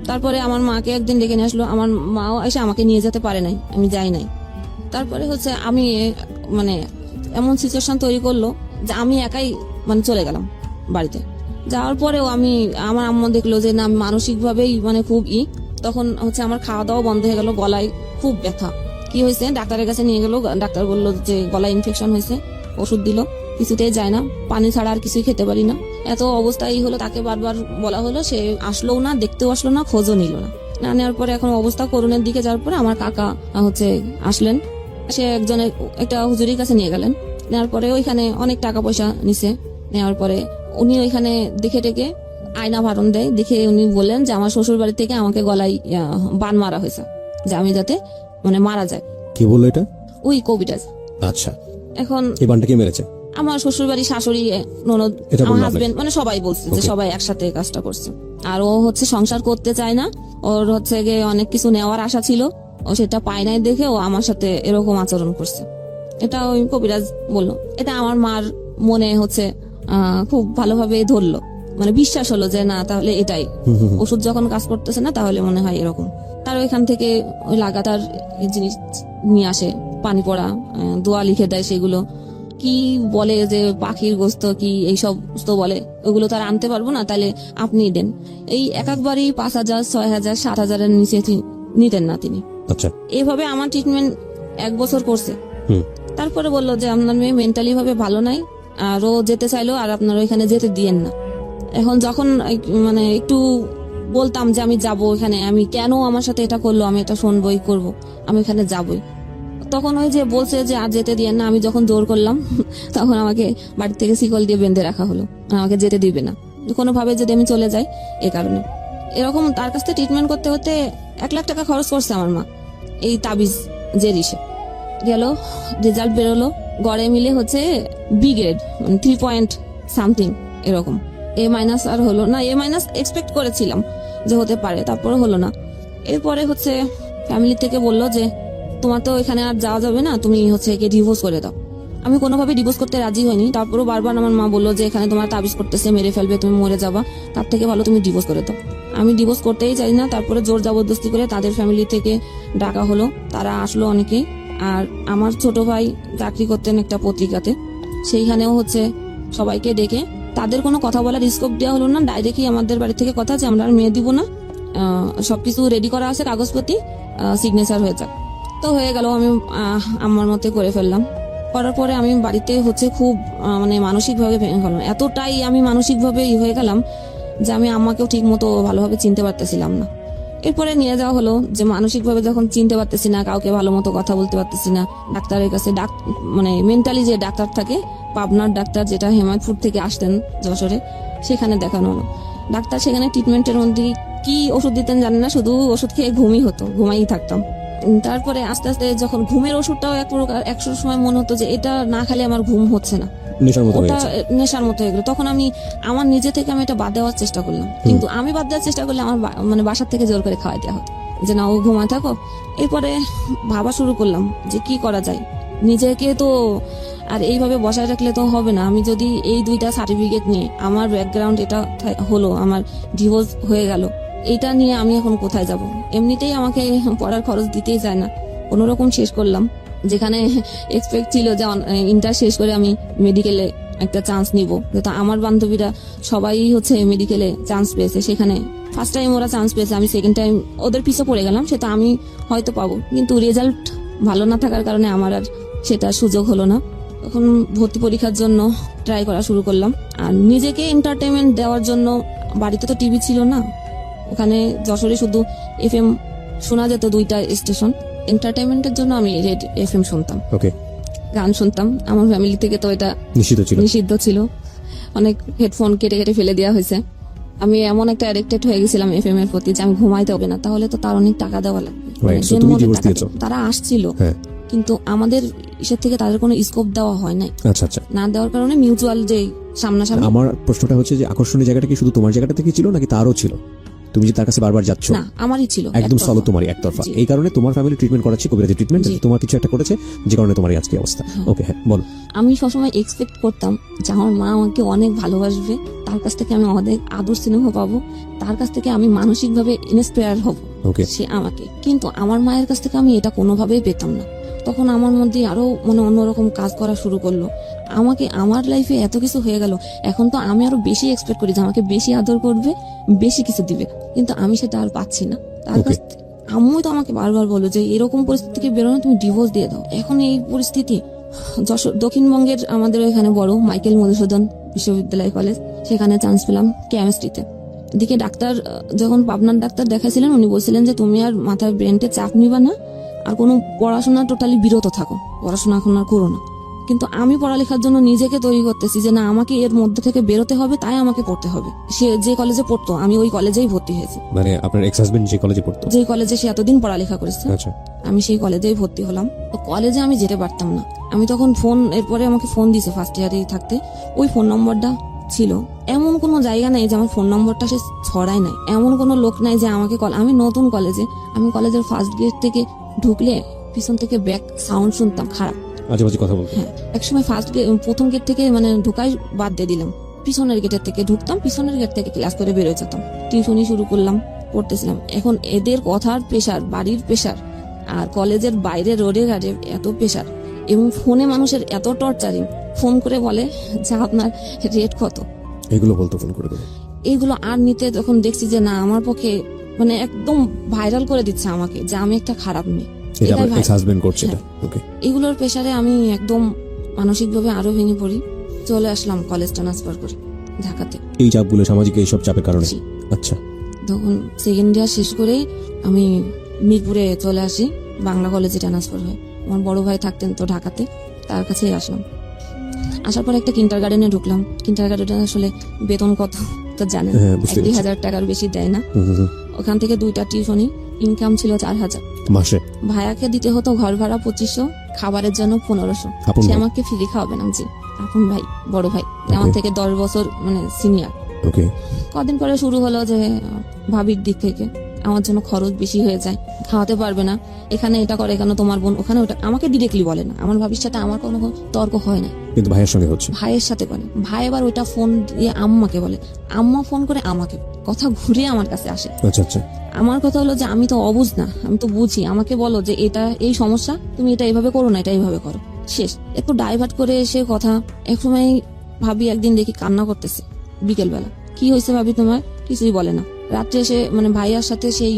তারপরে আমার মাকে একদিন ডেকে নিয়ে আসলো, আমার মাও এসে আমাকে নিয়ে যেতে পারে নাই, আমি যাই নাই। তারপরে হচ্ছে আমি মানে এমন সিচুয়েশন তৈরি করলো যে আমি একাই মানে চলে গেলাম বাড়িতে। যাওয়ার পরেও আমার আম্মা দেখলো যে না, আমি মানসিক ভাবেই মানে খুব তখন হচ্ছে আমার খাওয়া দাওয়া বন্ধ হয়ে গেল, গলায় খুব ব্যথা। কি হয়েছে, ডাক্তারের কাছে নিয়ে গেল। ডাক্তার বললো যে গলায় ইনফেকশন হয়েছে, ওষুধ দিল, কিছুতেই যায় না, পানি ছাড়া আর কিছুই খেতে পারি না। এত অবস্থায় হলো, তাকে বারবার বলা হলো, সে আসলো না, দেখতেও আসলো না, খোঁজও নিল না। না নেওয়ার পরে এখন অবস্থা করুণের দিকে যাওয়ার পরে আমার কাকা হচ্ছে আসলেন, সে একজনের একটা হুজুরির কাছে নিয়ে গেলেন। নেওয়ার পরে ওইখানে অনেক টাকা পয়সা নিছে। নেওয়ার পরে উনি ওইখানে দেখে টেকে আয়না ভারণ দেয়, দেখে উনি বললেন যে আমার শ্বশুর বাড়ি থেকে আমাকে গলায় বান মারা হয়েছে, যে আমি যাতে মানে মারা যায়। কি বললো এটা? ওই কবিরাজ। আচ্ছা, এখন এই বানটা কে মেরেছে? আমার শ্বশুর বাড়ি, শাশুড়ি, ননদ, এটা আমার বললো হাজবেন্ড, মানে সবাই বলছে যে সবাই একসাথে কাজটা করছে। আর ও হচ্ছে সংসার করতে চায় না, ওর হচ্ছে গিয়ে অনেক কিছু নেওয়ার আশা ছিল, ও সেটা পায় নাই দেখে ও আমার সাথে এরকম আচরণ করছে। এটা ওই কবিরাজ বললো। এটা আমার মার মনে হচ্ছে খুব ভালোভাবে ধরলো, মানে বিশ্বাস হলো যে না, তাহলে এটাই ওষুধ যখন কাজ করতেছে না, তাহলে মনে হয় এরকম। তার ওইখান থেকে ওই লাগাতার জিনিস নিয়ে আসে, পানি পড়া, দোয়া লিখে দেয়, সেগুলো কি বলে যে পাখির গোস্ত কি এইসব তো বলে, ওগুলো তো আর আনতে পারবো না, তাহলে আপনি দেন। এই একবারই 5,000, 6,000, 7,000-এর নিচে নিতেন না তিনি। আচ্ছা, এইভাবে আমার ট্রিটমেন্ট 1 বছর করছে। তারপরে বললো যে আপনার মেয়ে মেন্টালি ভাবে ভালো নাই, আর ও যেতে চাইলো, আর আপনার ওইখানে যেতে দিয়েন না। এখন যখন মানে একটু বলতাম যে আমি যাব এখানে, আমি কেন আমার সাথে এটা করলো, আমি এটা শুনবই করব, আমি এখানে যাবই, তখন ওই যে বলছে যে আর যেতে দিয়েন না। আমি যখন জোর করলাম তখন আমাকে বাড়ি থেকে শিকল দিয়ে বেঁধে রাখা হলো, আমাকে যেতে দিবে না কোনোভাবে, যদি আমি চলে যাই। এ কারণে এরকম তার কাছ থেকে ট্রিটমেন্ট করতে হতে 1 লাখ টাকা খরচ করছে আমার মা। এই তাবিজ যে রিসে গেল, রেজাল্ট বেরোলো, গড়ে মিলে হচ্ছে বি গ্রেড, মানে 3 পয়েন্ট সামথিং এরকম। A- আর হলো না, A- এক্সপেক্ট করেছিলাম যে হতে পারে, তারপরে হলো না। এরপরে হচ্ছে ফ্যামিলি থেকে বললো যে তোমার তো এখানে আর যাওয়া যাবে না, তুমি হচ্ছে একে ডিভোর্স করে দাও। আমি কোনোভাবে ডিভোর্স করতে রাজি হইনি। তারপরও বারবার আমার মা বললো যে এখানে তোমার তাবিজ করতেছে, মেরে ফেলবে, তুমি মরে যাবা, তার থেকে ভালো তুমি ডিভোর্স করে দাও। আমি ডিভোর্স করতেই চাই না। তারপরে জোর জবরদস্তি করে তাদের ফ্যামিলি থেকে ডাকা হলো, তারা আসলো অনেকেই। আর আমার ছোট ভাই চাকরি করতেন একটা পত্রিকাতে, সেইখানেও হচ্ছে সবাইকে ডেকে তাদের কোনো কথা বলার স্কোপ দেওয়া হলো না। ডাইরেক্টলি আমাদের বাড়ি থেকে কথা যে আমরা আর মেয়ে দিব না, সবকিছু রেডি করা আছে, কাগজপত্র, সিগনেচার হয়ে যাক। তো হয়ে গেল, আমি আমার মতে করে ফেললাম। করার পরে আমি বাড়িতে হচ্ছে খুব মানে মানসিকভাবে ভেঙে গেলাম। এতটাই আমি মানসিকভাবে হয়ে গেলাম যে আমি আমাকেও ঠিক মতো ভালোভাবে চিনতে পারতেছিলাম না। এরপরে নিয়ে যাওয়া হলো যে মানসিকভাবে যখন চিনতে পারতেছি না, কাউকে ভালো মতো কথা বলতে পারতেছি না, ডাক্তারের কাছে মানে মেন্টালি যে ডাক্তার থাকে, পাবনার ডাক্তার, যেটা হেমায়তপুর থেকে আসতেন যশোরে, সেখানে দেখানো হলো। ডাক্তার সেখানে ট্রিটমেন্টের মধ্যে কি ওষুধ দিতেন জানি না, শুধু ওষুধ খেয়ে ঘুমাই থাকতাম। তারপরে আস্তে আস্তে যখন ঘুমের ওষুধটাও এক প্রকার, একশো সময় মনে হতো যে এটা না খেলে আমার ঘুম হচ্ছে না, নেশার মতো হয়ে ওটা গেছে। নেশার মতো হয়ে গেলো। তখন আমি আমার নিজে থেকে আমি এটা বাদ দেওয়ার চেষ্টা করলাম, কিন্তু আমি বাদ দেওয়ার চেষ্টা করলে আমার মানে বাসার থেকে জোর করে খাওয়াই দেওয়া হতো। যে না ও ঘুমায় থাকো। এরপরে ভাবা শুরু করলাম যে কি করা যায়, নিজেকে তো আর এইভাবে বসায় রাখলে তো হবে না। আমি যদি এই 2টা সার্টিফিকেট নিয়ে আমার ব্যাকগ্রাউন্ড এটা হলো, আমার ডিভোর্স হয়ে গেল, এটা নিয়ে আমি এখন কোথায় যাব? এমনিতেই আমাকে পড়ার খরচ দিতেই চায় না, কোনোরকম শেষ করলাম। যেখানে এক্সপেক্ট ছিল যে ইন্টার শেষ করে আমি মেডিকেলে একটা চান্স নিব, যেটা আমার বান্ধবীরা সবাই হচ্ছে মেডিকেলে চান্স পেয়েছে, সেখানে ফার্স্ট টাইম ওরা চান্স পেয়েছে, আমি সেকেন্ড টাইম ওদের পিছে পড়ে গেলাম। সেটা আমি হয়তো পাবো, কিন্তু রেজাল্ট ভালো না থাকার কারণে আমার আর সেটা সুযোগ হলো না। তখন ভর্তি পরীক্ষার জন্য ট্রাই করা শুরু করলাম। আর নিজেকে এন্টারটেনমেন্ট দেওয়ার জন্য, বাড়িতে তো টিভি ছিল না, ওখানে যশোরে শুধু FM শোনা যেত 2টা স্টেশন। এন্টারটেনমেন্টের জন্য আমি রেড FM শুনতাম, ওকে, গান শুনতাম। আমার ফ্যামিলি থেকে তো এটা নিষিদ্ধ ছিল, অনেক হেডফোন কেটে কেটে ফেলে দেওয়া হয়েছে। আমি এমন একটা অ্যাডিক্টেড হয়ে গেছিলাম FM এর প্রতি যে আমি ঘুমাইতে হবে না, তাহলে তো তার অনেক টাকা দেওয়া লাগবে। so তুমি divorce দিয়েছো? তারা আসছিল, হ্যাঁ, কিন্তু আমাদের ইসের থেকে তাদের কোনো স্কোপ দেওয়া হয় নাই। আচ্ছা আচ্ছা। না দেওয়ার কারণে মিউচুয়াল যে সামনাসামনি। আমার প্রশ্নটা হচ্ছে যে আকর্ষণীয় জায়গাটা কি শুধু তোমার জায়গাটা থেকে ছিল নাকি তারও ছিল? তুমি যে তার কাছে বারবার যাচ্ছ? না, আমারই ছিল, একদম একতরফা। সলো তোমারই একতরফা। জি। এই কারণে তোমার ফ্যামিলি ট্রিটমেন্ট করাচ্ছে, কবিরাজি ট্রিটমেন্ট, জি। তোমার কিছু একটা করেছে যে কারণে তোমার এই আজকে অবস্থা। ওকে, হ্যাঁ বলো। আমি সবসময় এক্সপেক্ট করতাম যে আমার মা আমাকে অনেক ভালোবাসবে, তার কাছ থেকে আমি অনেক আদর স্নেহ পাবো, তার কাছ থেকে আমি মানসিকভাবে ইন্সপায়ার হব ওকে, সে আমাকে। কিন্তু আমার মায়ের কাছ থেকে আমি এটা কোনোভাবেই পেতাম না। তখন আমার মধ্যে আরো অন্যরকম কাজ করা শুরু করলো। আমাকে আমার লাইফে এত কিছু হয়ে গেল, এখন তো আমি আরো বেশি এক্সপেক্ট করি যে আমাকে বেশি আদর করবে, বেশি কিছু দিবে, কিন্তু আমি সেটা আর পাচ্ছি না তার Okay. কাছ থেকে। আম্মুই তো আমাকে বারবার বললো যে এরকম পরিস্থিতি থেকে বেরোনো, তুমি ডিভোর্স দিয়ে দাও। এখন এই পরিস্থিতি দক্ষিণবঙ্গের আমাদের এখানে বড় মাইকেল মধুসূদন বিশ্ববিদ্যালয় কলেজ, সেখানে চান্স পেলাম কেমিস্ট্রিতে। এদিকে ডাক্তার, যখন পাবনার ডাক্তার দেখাছিলেন, উনি বলছিলেন যে তুমি আর মাথার ব্রেনটে চাপ নিবা না, আর কোনো পড়াশোনা টোটালি বিরত থাকো, পড়াশোনা এখন আর করো না। কিন্তু আমি পড়ালেখার জন্য নিজেকে তৈরি করতেছি যে না, আমাকে এর মধ্যে থেকে বেরোতে হবে, তাই আমাকে পড়তে হবে। সে যে কলেজে পড়তো আমি ওই কলেজেই ভর্তি হয়েছি, মানে আপনার এক্স হাজবেন্ড যে কলেজে পড়তো? যে কলেজে সে এতদিন পড়ালেখা করেছে, আচ্ছা, আমি সেই কলেজেই ভর্তি হলাম। তো কলেজে আমি যেতে পারতাম না। আমি তখন ফোন, এরপরে আমাকে ফোন দিছে ফার্স্ট ইয়ারেই থাকতে, ওই ফোন নম্বরটা ছিল। এমন কোনো জায়গা নাই যে আমার ফোন নম্বরটা সে ছড়ায় নাই, এমন কোনো লোক নাই যে আমাকে আমি নতুন কলেজে, আমি কলেজের ফার্স্ট গেট থেকে ঢুকলে পিছন থেকে ব্যাক সাউন্ড শুনতাম খারাপ, আজে বাজে কথা বলতো। হ্যাঁ, একসময় প্রথম গেট থেকে ঢুকাই বাদ দিয়ে দিলাম, পিছনের গেটের থেকে ঢুকতাম, পিছনের গেট থেকে ক্লাস করে বেরোয় যেতাম। টিউশনই শুরু করলাম, পড়তেছিলাম। এখন এদের কথার প্রেশার, বাড়ির প্রেশার, আর কলেজের বাইরে রোডে ঘাটে এত প্রেশার, এবং ফোনে মানুষের এত টর্চারিং, ফোন করে বলে যে আপনার রেট কত, এগুলো বলতো ফোন করে করে। এইগুলো আর নিতে যখন দেখছি যে না, আমার পক্ষে একদম ভাইরাল করে দিচ্ছে আমাকে যে আমি একটা খারাপ মেয়ে। এটা এটাই আমার ভাই- এক্স হাজবেন্ড করছে এটা। ওকে, এগুলোর প্রেশারে আমি একদম মানসিকভাবে আরো ভেঙে পড়ি। চলে আসলাম কলেজ ট্রান্সফার করে ঢাকাতে। এই চাপগুলো, সামাজিক এইসব চাপের কারণে? জি। আচ্ছা, তখন সেকেন্ড ইয়ার শেষ করেই আমি মিরপুরে চলে আসি, বাংলা কলেজে ট্রান্সফার হয়। আমার বড় ভাই থাকতেন তো ঢাকাতে, তার কাছেই আসলাম। আসার পর একটা কিন্টার গার্ডেনে ঢুকলাম। কিন্টার গার্ডেনে আসলে বেতন কত তো জানেন, হ্যাঁ, বুঝতে 1-2 হাজার টাকার বেশি দেয় না। ওখান থেকে 2টা টিউশনি, ইনকাম ছিল 4,000 মাসে। ভাইয়াকে দিতে হতো ঘর ভাড়া 2500, খাবারের জন্য 1500। আপন সে ভাই? আমাকে ফ্রি খাওয়াবে না। জি, আপন ভাই, বড় ভাই, আমার থেকে 10 বছর সিনিয়র। ওকে, কদিন পরে শুরু হলো যে ভাবির দিক থেকে আমার জন্য খরচ বেশি হয়ে যায়, খাওয়াতে পারবে না, এখানে এটা করে কেন তোমার বোন, ওখানে ওটা। আমাকে ডিরেক্টলি বলে না, আমার ভাবির সাথে আমার কোনো তর্ক হয় না, কিন্তু ভাইয়ের সঙ্গে হচ্ছে। ভাইয়ের সাথে বলে। ভাই এবার ওইটা ফোন দিয়ে আম্মাকে বলে, আম্মা ফোন করে আমাকে, কথা ঘুরে আমার কাছে আসে। আচ্ছা আচ্ছা, আমার কথা হলো যে আমি তো অবুঝ না, আমি তো বুঝি, আমাকে বলো যে এটা এই সমস্যা, তুমি এটা এইভাবে করো না, এটা এইভাবে করো, শেষ। একটু ডাইভার্ট করে এসে কথা। একসময় ভাবি একদিন দেখি কান্না করতেছে বিকেল বেলা। কি হয়েছে ভাবি তোমার? কিছুই বলে না। রাত্রে এসে ভাইয়ার সাথে সেই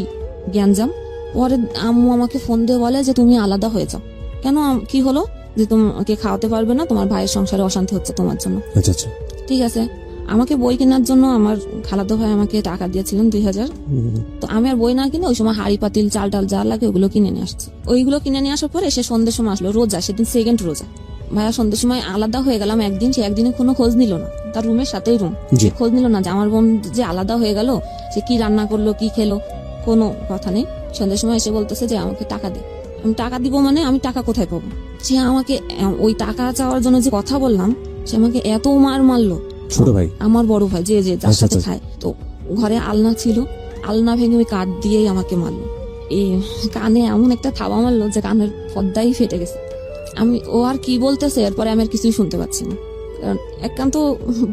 জ্ঞানজাম। পরে আম্মু আমাকে ফোন দিয়ে বলে যে তুমি আলাদা হয়ে যাও। কেন, কি হলো? যে তোমাকে খাওয়াতে পারবে না, তোমার ভাইয়ের সংসারে অশান্তি হচ্ছে তোমার জন্য। আচ্ছা আচ্ছা, ঠিক আছে। আমাকে বই কেনার জন্য আমার খালাতো ভাই আমাকে টাকা দিয়েছিলেন 2000। তো আমি আর বই না কিনে ওই সময় হাড়ি পাতিল চাল টাল যা লাগে ওগুলো কিনে নিয়ে আসছি। ওইগুলো কিনে নিয়ে আসার পরে সে সন্ধ্যের সময় আসলো, রোজা, সেদিন সেকেন্ড রোজা। ভাইয়া সন্ধ্যের সময় আলাদা হয়ে গেলাম একদিন, সে একদিনে কোনো খোঁজ নিল না, তার রুমের সাথেই রুম, জি। খোঁজ নিল না যে আমার বোন যে আলাদা হয়ে গেল, সে কি রান্না করলো, কি খেলো, কোনো কথা নেই। সন্ধ্যের সময় এসে বলতেছে যে আমাকে টাকা দে। আমি টাকা দিব, আমি টাকা কোথায় পাবো? সে আমাকে ওই টাকা চাওয়ার জন্য যে কথা বললাম, সে আমাকে এত মারলো। ছোট ভাই? আমার বড় ভাই, যে যার আচ্ছা, সাথে আচ্ছা। খায়। তো ঘরে আলনা ছিল, আলনা ভেঙে ওই কাঠ দিয়েই আমাকে মারলো। এই কানে এমন একটা থাবা মারলো যে কানের পর্দাই ফেটে গেছে। ও আর কি বলতেছে এরপরে আমি আর কিছুই শুনতে পাচ্ছি না, কারণ এক কান তো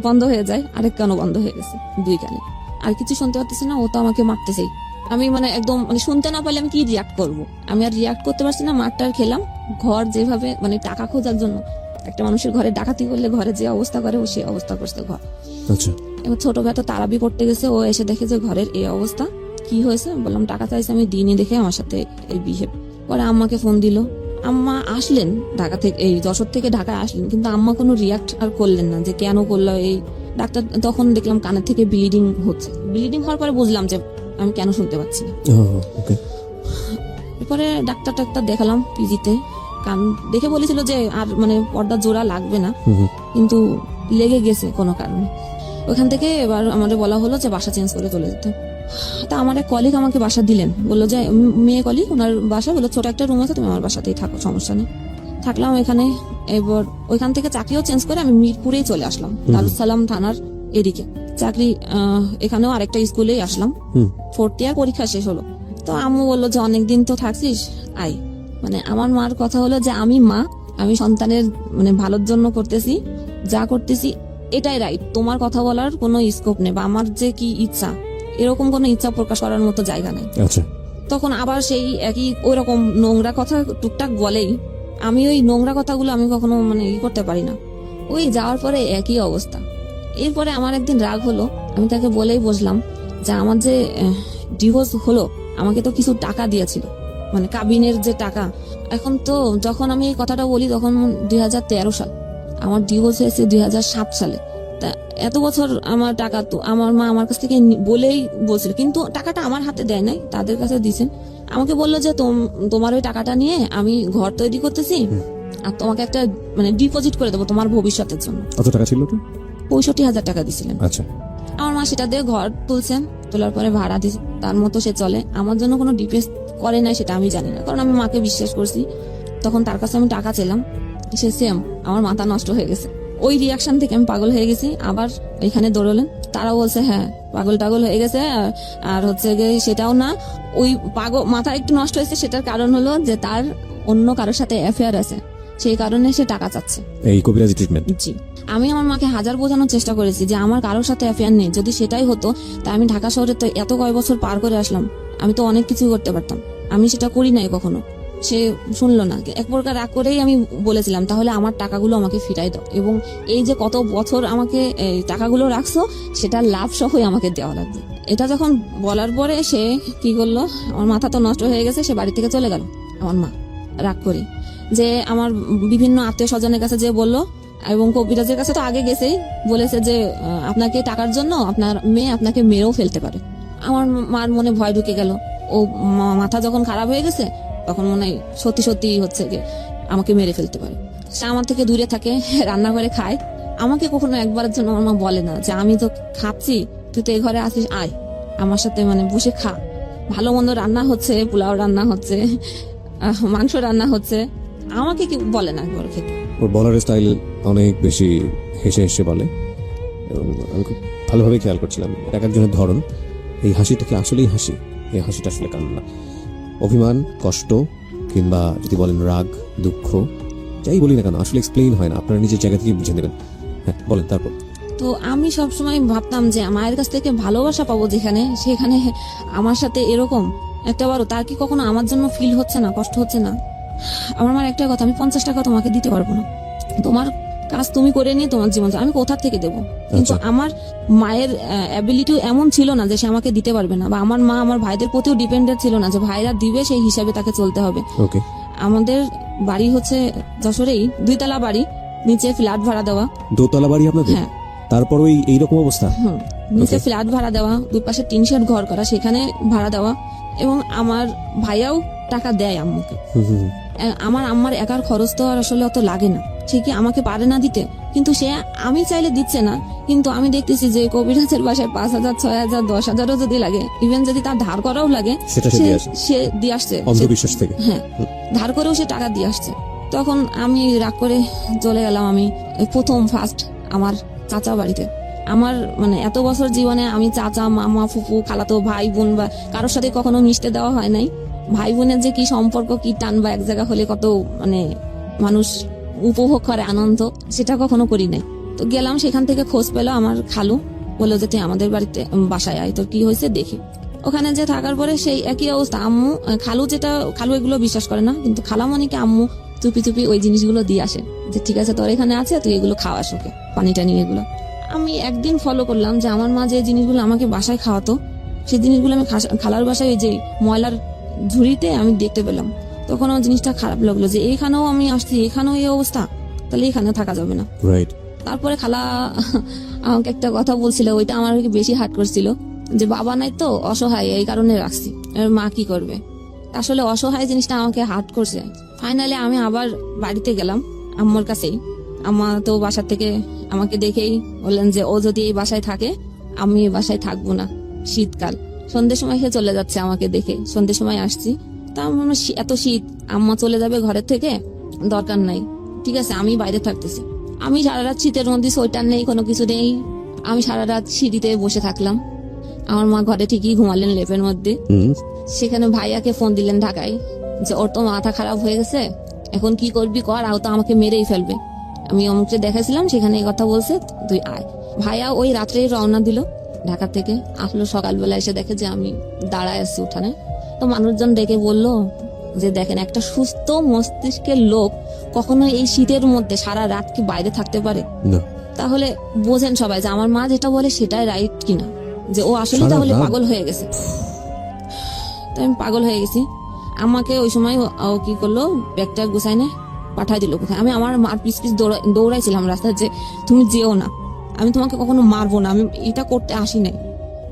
বন্ধ হয়ে যায়, আরেক কানও বন্ধ হয়ে গেছে, দুই কানে আর কিছু শুনতে পারতেছি না। ও তো আমাকে মারতেছেই। আমি মানে একদম মানে শুনতে না পারলে আমি কি রিয়াক্ট করব, আমি আর রিয়াক্ট করতে পারছি না। মারটার খেলাম। ঘর যেভাবে মানে টাকা খোঁজার জন্য একটা মানুষের ঘরে ডাকাতি করলে ঘরে যে অবস্থা করে ও সে অবস্থা করছে ঘর। আচ্ছা, এবার ছোটখাটো তারাবি করতে গেছে, ও এসে দেখে যে ঘরের এই অবস্থা। কি হয়েছে বললাম, টাকা চাইছে, আমি দিইনি দেখে আমার সাথে এই বিহেভ। পরে আম্মাকে ফোন দিল, আম্মা আসলেন ঢাকা থেকে, এই যশোর থেকে ঢাকায় আসলেন, কিন্তু আম্মা কোনো রিয়াক্ট আর করলেন না যে কেন করলো এই ডাক্তার। তখন দেখলাম কানের থেকে ব্লিডিং হচ্ছে। ব্লিডিং হওয়ার পরে বুঝলাম যে আমি কেন শুনতে পাচ্ছি না। ওকে। এরপরে ডাক্তার দেখালাম পিজিতে। কান দেখে বলেছিল যে আর মানে পর্দা জোড়া লাগবে না, কিন্তু লেগে গেছে কোনো কারণে। ওখান থেকে এবার আমাদের বলা হলো যে বাসা চেঞ্জ করে চলে যেতে। তা আমার এক কলিগ আমাকে বাসা দিলেন, বললো যে মেয়ে কলিগ, ওনার বাসা, বললো ছোট একটা রুম আছে, তুমি আমার বাসাতেই থাকো, সমস্যা নেই। থাকলাম এখানে। এবার ওইখান থেকে চাকরিও চেঞ্জ করে আমি মিরপুরেই চলে আসলাম, দারুসালাম থানার এদিকে চাকরি। এখানেও আরেকটা স্কুলেই আসলাম। 4th ইয়ার পরীক্ষা শেষ হলো। তো আম্মু বললো যে অনেকদিন তো থাকছিস, আই। মানে আমার মার কথা হলো যে আমি মা, আমি সন্তানের মানে ভালোর জন্য করতেছি, যা করতেছি এটাই রাইট, তোমার কথা বলার কোনো স্কোপ নেই, বা আমার যে কি ইচ্ছা এরকম কোনো ইচ্ছা প্রকাশ করার মতো জায়গা নেই। আচ্ছা। তখন আবার সেই একই ওই রকম নোংরা কথা টুকটাক বলেই, আমি ওই নোংরা কথাগুলো আমি কখনো মানে করতে পারি না। ওই যাওয়ার পরে একই অবস্থা। এরপরে আমার একদিন রাগ হলো, আমি তাকে বলেই বসলাম যে আমার যে ডিভোর্স হলো, আমাকে তো কিছু টাকা দিয়েছিল, মানে কাবিনের যে টাকা। এখন তো যখন আমি এই কথাটা বলি তখন 2013 সাল, আমার ডিভোর্স হয়েছে 2007 সালে। তা এত বছর আমার টাকা তো আমার মা আমার কাছ থেকে বলেই বলছিল, কিন্তু টাকাটা আমার হাতে দেয় নাই, তাদের কাছে দিয়েছেন। আমাকে বললো যে তোমার ওই টাকাটা নিয়ে আমি ঘর তৈরি করতেছি, আর তোমাকে একটা মানে ডিপোজিট করে দেবো তোমার ভবিষ্যতের জন্য। কত টাকা ছিল ওটা? 65,000 টাকা দিছিলেন। আচ্ছা। আমার মা সেটা দিয়ে ঘর তুলছেন, তোলার পরে ভাড়া দিচ্ছে, তার মতো সে চলে। আমার জন্য কোনো ডিপেন্ড করে নাই সেটা আমি জানি না, কারণ আমি মাকে বিশ্বাস করছি। তখন তার কাছে আমি টাকা চেলাম, সে সেম আমার মাথা নষ্ট হয়ে গেছে। ওই রিয়াকশন থেকে আমি পাগল হয়ে গেছি। আবার এখানে দৌড়লেন, তারাও বলছে হ্যাঁ পাগল টাগল হয়ে গেছে। আর হচ্ছে গিয়ে সেটাও না, ওই পাগল মাথা একটু নষ্ট হয়েছে, সেটার কারণ হলো যে তার অন্য কারোর সাথে অ্যাফেয়ার আছে, সেই কারণে সে টাকা চাচ্ছে। এই কবিরাজি ট্রিটমেন্ট? জি। আমি আমার মাকে হাজার বোঝানোর চেষ্টা করেছি যে আমার কারোর সাথে অ্যাফেয়ার নেই। যদি সেটাই হতো তা আমি ঢাকা শহরে তো এত কয় বছর পার করে আসলাম, আমি তো অনেক কিছু করতে পারতাম। আমি সেটা করি নাই কখনো। সে শুনলো না। এক প্রকার রাগ করেই আমি বলেছিলাম তাহলে আমার টাকাগুলো আমাকে ফিরাই দাও, এবং এই যে কত বছর আমাকে টাকাগুলো রাখছো সেটার লাভ সহই আমাকে দেওয়া লাগবে। এটা যখন বলার পরে সে কি করলো, আমার মাথা তো নষ্ট হয়ে গেছে, সে বাড়ি থেকে চলে গেল। আমার মা রাগ করে যে আমার বিভিন্ন আত্মীয় স্বজনের কাছে যে বললো, এবং কবিরাজের কাছে তো আগে গেছেই, বলেছে যে আপনাকে টাকার জন্য আপনার মেয়ে আপনাকে মেরেও ফেলতে পারে। আমার মার মনে ভয় ঢুকে গেল। ও মাথা যখন খারাপ হয়ে গেছে তখন মনে হয় সত্যি সত্যি হচ্ছে যে আমাকে মেরে ফেলতে পারে। সে আমার থেকে দূরে থাকে, রান্না করে খায়। আমাকে কখনো একবারের জন্য আমার মা বলে না যে আমি তো খাচ্ছি, তুই তো এই ঘরে আসিস, আয় আমার সাথে মানে বসে খা। ভালো মন্দ রান্না হচ্ছে, পোলাও রান্না হচ্ছে, মাংস রান্না হচ্ছে, আমাকে কি বলে না একবার খেতে। ওর বলার স্টাইল অনেক বেশি হেসে হেসে বলে, এবং আমি খুব ভালোভাবে খেয়াল করছিলাম এক একজনের ধরন। এই হাসিটা কি আসলেই হাসি? এই হাসিটা আসলে কান্না, অভিমান, কষ্ট, কিংবা যদি বলেন রাগ, দুঃখ, যাই বলি না কেন আসলে এক্সপ্লেইন হয় না, আপনারা নিজের জায়গা থেকে বুঝে নেবেন। হ্যাঁ বলেন তারপর। তো আমি সবসময় ভাবতাম যে মায়ের কাছ থেকে ভালোবাসা পাবো যেখানে, সেখানে আমার সাথে এরকম একটা বারো, তার কি কখনো আমার জন্য ফিল হচ্ছে না, কষ্ট হচ্ছে না? আমার মার একটা কথা, আমি 50 টাকা তোমাকে দিতে পারবো না, তোমার কাজ তুমি করে নিয়ে তোমার জীবন আমি কোথা থেকে দেবো? কিন্তু আমার মায়ের অ্যাবিলিটি এমন ছিল না যে সে আমাকে দিতে পারবে না, বা আমার মা আমার ভাইদের প্রতিও ডিপেন্ডেন্ট ছিল না যে ভাইরা দিবে সেই হিসাবে তাকে চলতে হবে। ওকে। আমাদের বাড়ি হচ্ছে যশোরেই 2 তলা বাড়ি, নিচে ফ্ল্যাট ভাড়া দেওয়া। 2 তলা বাড়ি আপনাদের? হ্যাঁ। তারপর ওই এইরকম অবস্থা? নিচে ফ্ল্যাট ভাড়া দেওয়া, দুই পাশে টিন শেড ঘর করা, সেখানে ভাড়া দেওয়া। এবং আমার ভাইয়াও টাকা দেয় আম্মুকে। আমার আম্মার একার খরচ তো আর আসলে অত লাগে না, ঠিকই আমাকে পারে না দিতে, কিন্তু সে আমি চাইলে দিচ্ছে না। কিন্তু আমি দেখতেছি যে কবিরাজের বাসায় 5,000, 6,000, 10,000ও যদি লাগে, ইভেন যদি তার ধার করাও লাগে, সে দিয়ে আসছে অন্ধবিশ্বাস থেকে। হ্যাঁ, ধার করেও সে টাকা দিয়ে আসছে। তখন আমি রাগ করে চলে গেলাম। আমি প্রথম ফার্স্ট আমার চাচা বাড়িতে। আমার মানে এত বছর জীবনে আমি চাচা, মামা, ফুফু, খালাতো ভাই বোন বা কারোর সাথে কখনো মিশতে দেওয়া হয় নাই। ভাই বোনের যে কি সম্পর্ক, কি টান বা এক জায়গা হলে কত মানে মানুষ উপভোগ করে আনন্দ, সেটা কখনো করি নাই। তো গেলাম, সেখান থেকে খোঁজ পেলো আমার খালু, বললো যে তুই আমাদের বাড়িতে বাসায় আয়, তোর কি হয়েছে দেখি। ওখানে যে থাকার পরে সেই একই অবস্থা। আম্মু খালু এগুলো বিশ্বাস করে না, কিন্তু খালামণিকে আম্মু চুপি চুপি ওই জিনিসগুলো দিয়ে আসে, যে ঠিক আছে তোর এখানে আছে, তুই এগুলো খাওয়াস ওকে, পানি টানি এগুলো। আমি একদিন ফলো করলাম যে আমার মা যে জিনিসগুলো আমাকে বাসায় খাওয়াতো, সেই জিনিসগুলো আমি খালার বাসায় ওই যে ময়লার ঝুড়িতে আমি দেখতে পেলাম। তখন আমার জিনিসটা খারাপ লাগলো যে এখানেও আমি আসছি, এখানেও এই অবস্থা, তাহলে এখানে থাকা যাবে না। রাইট। তারপরে খালা আমাকে একটা কথা বলছিল, ওইটা আমার বেশি হার্ট করছিল, যে বাবা নাই তো অসহায়, এই কারণে রাখছি, এবার মা কি করবে। আসলে অসহায় জিনিসটা আমাকে হার্ট করছে। ফাইনালি আমি আবার বাড়িতে গেলাম আম্মুর কাছেই। আম্মা তো বাসা থেকে আমাকে দেখেই বললেন যে ও যদি এই বাসায় থাকে, আমি এই বাসায় থাকবো না। শীতকাল, সন্ধ্যের সময় সে চলে যাচ্ছে আমাকে দেখে, সন্ধ্যের সময় আসছি। তা আমার এত শীত, আম্মা চলে যাবে ঘরের থেকে, দরকার নাই, ঠিক আছে আমি বাইরে থাকতেছি। আমি সারা রাত শীতের মধ্যে, সোয়েটার নেই, কোনো কিছু নেই, আমি সারা রাত সিঁড়িতে বসে থাকলাম। আমার মা ঘরে ঠিকই ঘুমালেন লেপের মধ্যে। সেখানে ভাইয়াকে ফোন দিলেন ঢাকায়, যে ওর তো মাথা খারাপ হয়ে গেছে, এখন কি করবি কর, আও তো আমাকে মেরেই ফেলবে। আমি অমুককে দেখাইছিলাম, সেখানে এই কথা বলছে, তুই আয়। ভাইয়া ওই রাত্রেই রওনা দিল ঢাকা থেকে। আসলো সকালবেলা এসে দেখে যে আমি দাঁড়ায় আছি উঠানে। তো মানুষজন ডেকে বললো যে দেখেন, একটা সুস্থ মস্তিষ্কের লোক কখনো এই শীতের মধ্যে সারা রাত কি বাইরে থাকতে পারে? না। তাহলে বোঝেন সবাই যে আমার মা যেটা বলে সেটাই রাইট কিনা, যে ও আসলে সারা তাহলে রাত? পাগল হয়ে গেছে। তাই আমি পাগল হয়ে গেছি। আমাকে ওই সময় ও কি করলো, ব্যাগটা গুছাই নে পাঠাই দিল কোথায়। আমি আমার মার পিছ পিছ দৌড়াইছিলাম রাস্তায়, যে তুমি যেও না, আমি তোমাকে কখনো মারবো না, আমি এটা করতে আসি নাই,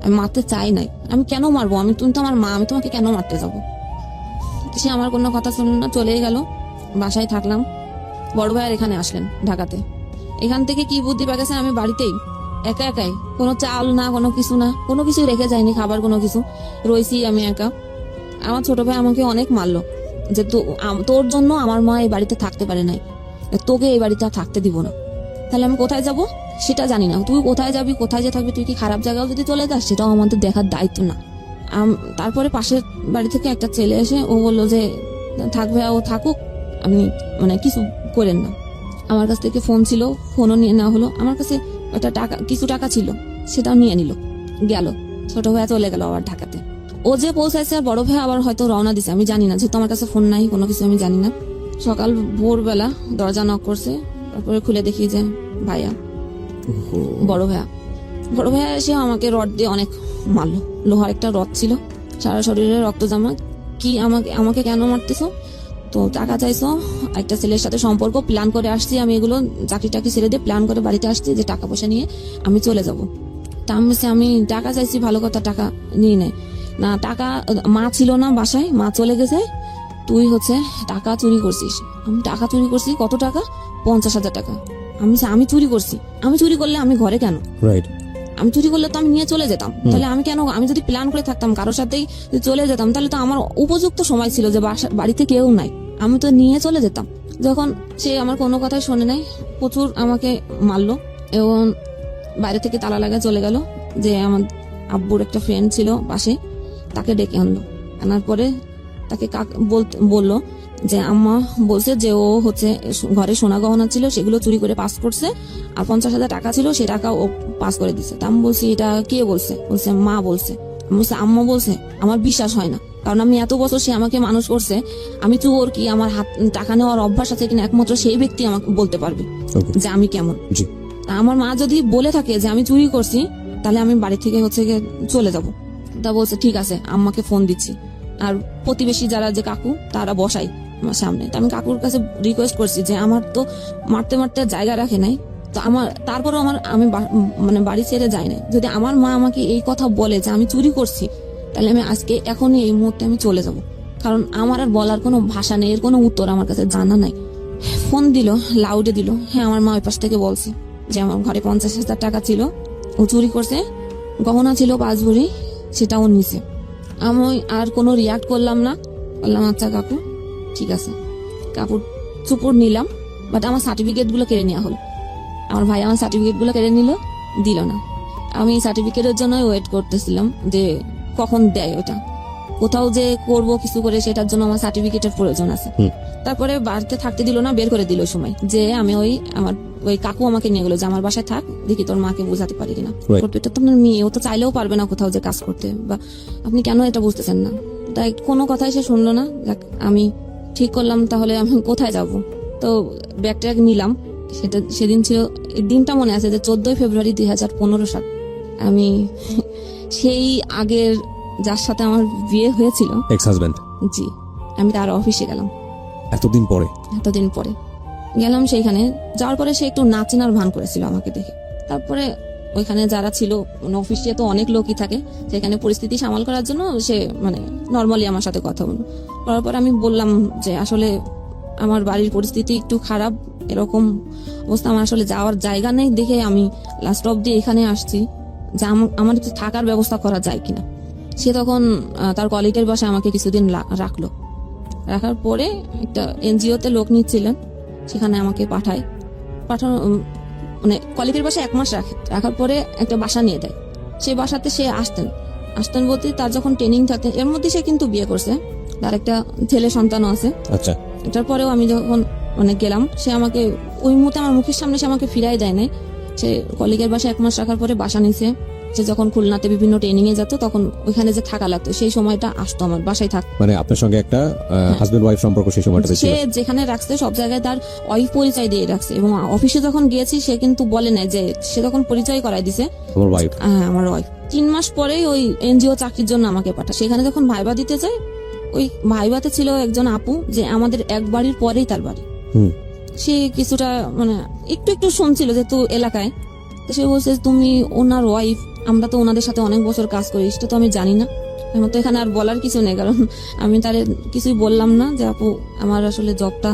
আমি মারতে চাই নাই, আমি কেন মারবো, তুমি তো আমার মা, আমি তোমাকে কেন মারতে যাবো। সে আমার কোনো কথা শুনল না, চলেই গেল। বাসায় থাকলাম। বড় ভাইয়ের এখানে আসলেন ঢাকাতে। এখান থেকে কি বুদ্ধি পেয়ে আমি বাড়িতেই একা একাই, কোনো চাল না, কোনো কিছু না, কোনো কিছু রেখে যায়নি, খাবার কোনো কিছু, রয়েছি আমি একা। আমার ছোট ভাই আমাকে অনেক মারলো, যে তোর জন্য আমার মা এই বাড়িতে থাকতে পারে নাই, তোকে এই বাড়িতে আর থাকতে দিব না। তাহলে আমি কোথায় যাব সেটা জানি না, তুই কোথায় যাবি, কোথায় যে থাকবি, তুই কি খারাপ জায়গাও যদি চলে যাস, সেটাও আমাদের দেখার দায়িত্ব না। তারপরে পাশের বাড়ি থেকে একটা ছেলে এসে ও বললো যে থাকবে, ও থাকুক, আপনি মানে কিছু করেন না। আমার কাছ থেকে ফোন ছিল, ফোনও নিয়ে নেওয়া হলো। আমার কাছে একটা টাকা, কিছু টাকা ছিল, সেটাও নিয়ে নিল, গেল। ছোট ভাইয়া চলে গেল আবার ঢাকাতে। ও যে পৌঁছাইছে আর বড় ভাই আবার হয়তো রওনা দিছে, আমি জানি না, যেহেতু আমার কাছে ফোন নাই, কোনো কিছু আমি জানি না। সকাল ভোরবেলা দরজা নক করছে, তারপরে খুলে দেখি যে ভাইয়া, বড় ভাইয়া এসে আমাকে রড দিয়ে অনেক মারলো। লোহার একটা রড ছিল, সারা শরীরে রক্ত জমা। কি আমাকে কেন মারতেছো? তো টাকা চাইছো, একটা ছেলের সাথে সম্পর্ক, প্ল্যান করে আসছি আমি, এগুলো চাকরি টাকরি ছেড়ে দিয়ে প্ল্যান করে বাড়িতে আসছি যে টাকা পয়সা নিয়ে আমি চলে যাব। তা আমি টাকা চাইছি, ভালো কথা, টাকা নিয়ে নেয় না। টাকা মা ছিল না বাসায়, মা চলে গেছে, তুই হচ্ছে টাকা চুরি করছিস। আমি টাকা চুরি করছি, কত টাকা? 50,000 টাকা। আমি চুরি করছি, আমি চুরি করলে আমি ঘরে কেন? রাইট। আমি চুরি করলে তো আমি নিয়ে চলে যেতাম, তাহলে আমি কেন? আমি যদি প্ল্যান করে থাকতাম কারোর সাথেই চলে যেতাম, তাহলে তো আমার উপযুক্ত সময় ছিল যে বাড়িতে কেউ নাই, আমি তো নিয়ে চলে যেতাম। যখন সে আমার কোনো কথাই শোনে নাই, প্রচুর আমাকে মারলো এবং বাইরে থেকে তালা লাগা চলে গেল। যে আমার আব্বুর একটা ফ্রেন্ড ছিল পাশে, তাকে ডেকে আনলো। আনার পরে তাকে বললো যে আম্মা বলছে যে ও হচ্ছে ঘরে সোনা গহনা ছিল, সেগুলো চুরি করে পাস করছে, আর 50,000 টাকা ছিল, সে টাকা ও পাস করে দিচ্ছে। তা আমি বলছি এটা কে বলছে? বলছে মা বলছে। আমি বলছি আম্মা বলছে? আমার বিশ্বাস হয় না, কারণ আমি এত বছর সে আমাকে মানুষ করছে, আমি চোর কি আমার হাত টাকা নেওয়ার অভ্যাস আছে কিনা একমাত্র সেই ব্যক্তি আমাকে বলতে পারবে যে আমি কেমন। আমার মা যদি বলে থাকে যে আমি চুরি করছি, তাহলে আমি বাড়ি থেকে হচ্ছে চলে যাব। তা বলছে ঠিক আছে, আম্মাকে ফোন দিচ্ছি। আর প্রতিবেশী যারা যে কাকু, তারা বসাই আমার সামনে। আমি কাকুর কাছে রিকোয়েস্ট করছি যে আমার তো মারতে মারতে জায়গা রাখে নাই, তো তারপরও আমি মানে বাড়ি ছেড়ে যাই নাই। যদি আমার মা আমাকে এই কথা বলে যে আমি চুরি করছি, তাহলে আমি আজকে এখনই এই মুহূর্তে আমি চলে যাব, কারণ আমার আর বলার কোনো ভাষা নেই, এর কোনো উত্তর আমার কাছে জানা নাই। ফোন দিল, লাউডে দিল। হ্যাঁ, আমার মা ওই পাশ থেকে বলছে যে আমার ঘরে 50,000 টাকা ছিল, ও চুরি করছে, গহনা ছিল 5 ভরি, সেটাও নিছে। আমি আর কোনো রিয়াক্ট করলাম না, বললাম আচ্ছা কাকু ঠিক আছে। কাপড় চুপড় নিলাম, বাট আমার সার্টিফিকেট গুলো কেড়ে নেওয়া হলো। আমার ভাই আমার সার্টিফিকেট গুলো কেড়ে নিল, দিল না। আমি সার্টিফিকেটের জন্য ওয়েট করতেছিলাম যে কখন দেয় ওটা। কোথাও যে করব কিছু করে সেটার জন্য আমার সার্টিফিকেটের প্রয়োজন আছে। হুম। তারপরে বাড়িতে থাকতে দিল না, বের করে দিল ওই সময়, যে আমি আমার ওই কাকু আমাকে নিয়ে গেলো যে আমার বাসায় থাক, দেখি তোর মাকে বোঝাতে পারি কিনা। Right. এটা তো আপনার মেয়ে, ও তো চাইলেও পারবে না কোথাও যে কাজ করতে, বা আপনি কেন এটা বুঝতেছেন না। তাই কোনো কথাই সে শুনলো না। যাক, আমি ঠিক করলাম তাহলে আমি কোথায় যাব। তো ব্যাগটা নিলাম। সেদিন ছিল, এই দিনটা মনে আছে যে 14 ফেব্রুয়ারি 2015 সাল। আমি সেই আগের যার সাথে আমার বিয়ে হয়েছিল, এক্স হাজবেন্ড, জি, আমি তার অফিসে গেলাম এতদিন পরে। এতদিন পরে গেলাম। সেইখানে যাওয়ার পরে সে একটু নাচিনার ভান করেছিল আমাকে দেখে। তারপরে ওইখানে যারা ছিল, মানে অফিসে তো অনেক লোকই থাকে, সেখানে পরিস্থিতি সামাল করার জন্য সে মানে নর্মালি আমার সাথে কথা বলল। করার পর আমি বললাম যে আসলে আমার বাড়ির পরিস্থিতি একটু খারাপ, এরকম অবস্থা, আমার আসলে যাওয়ার জায়গা নেই দেখে আমি লাস্ট অব্দি এখানে আসছি, যে আমার একটু থাকার ব্যবস্থা করা যায় কিনা। সে তখন তার কলিগের বাসায় আমাকে কিছুদিন রাখলো। রাখার পরে একটা এনজিওতে লোক নিচ্ছিলেন, সেখানে আমাকে পাঠানো মানে কলিগের বাসায় 1 মাস রাখার পরে একটা বাসা নিয়ে দেয়। সেই বাসাতে সে আসতেন বলতে তার যখন ট্রেনিং থাকে, এর মধ্যে সে কিন্তু বিয়ে করছে, তার একটা ছেলে সন্তানও আছে। আচ্ছা, এটার পরেও আমি যখন মানে গেলাম, সে আমাকে ওই মুহূর্তে আমার মুখের সামনে সে আমাকে ফিরাই দেয় নাই। সে কলিগের বাসায় 1 মাস রাখার পরে বাসা নিছে। সে যখন খুলনাতে বিভিন্ন ট্রেনিং এ যেত, তখন ওইখানে যে থাকা লাগতো, সেই সময়টা আসতো আমার বাসায় থাকতো। মানে আপনার সঙ্গে একটা হাজবেন্ড ওয়াইফ সম্পর্ক সেই সময়টাতে ছিল। সে যেখানে রাখছে সব জায়গায় তার ওয়াইফ পরিচয় দিয়ে রাখছে, এবং অফিসে যখন গিয়েছি সে কিন্তু বলে নাই, যে সে তখন পরিচয় করাই দিছে আমার ওয়াইফ। আমার ওয়াইফ। 3 মাস পরেই ওই এনজিও চাকরির জন্য আমাকে পাঠায়। সেখানে যখন ভাইবা দিতে যাই, ওই ভাইবাতে ছিল একজন আপু, যে আমাদের এক বাড়ির পরেই তার বাড়ি। হুম। সে কিছুটা মানে একটু শুনছিল যেহেতু এলাকায়, তো সে বলছে তুমি ওনার ওয়াইফ, আমরা তো ওনাদের সাথে অনেক বছর কাজ করি, সেটা তো আমি জানি না। আমার তো এখানে আর বলার কিছু নেই, কারণ আমি তার কিছুই বললাম না যে আপু আমার আসলে জবটা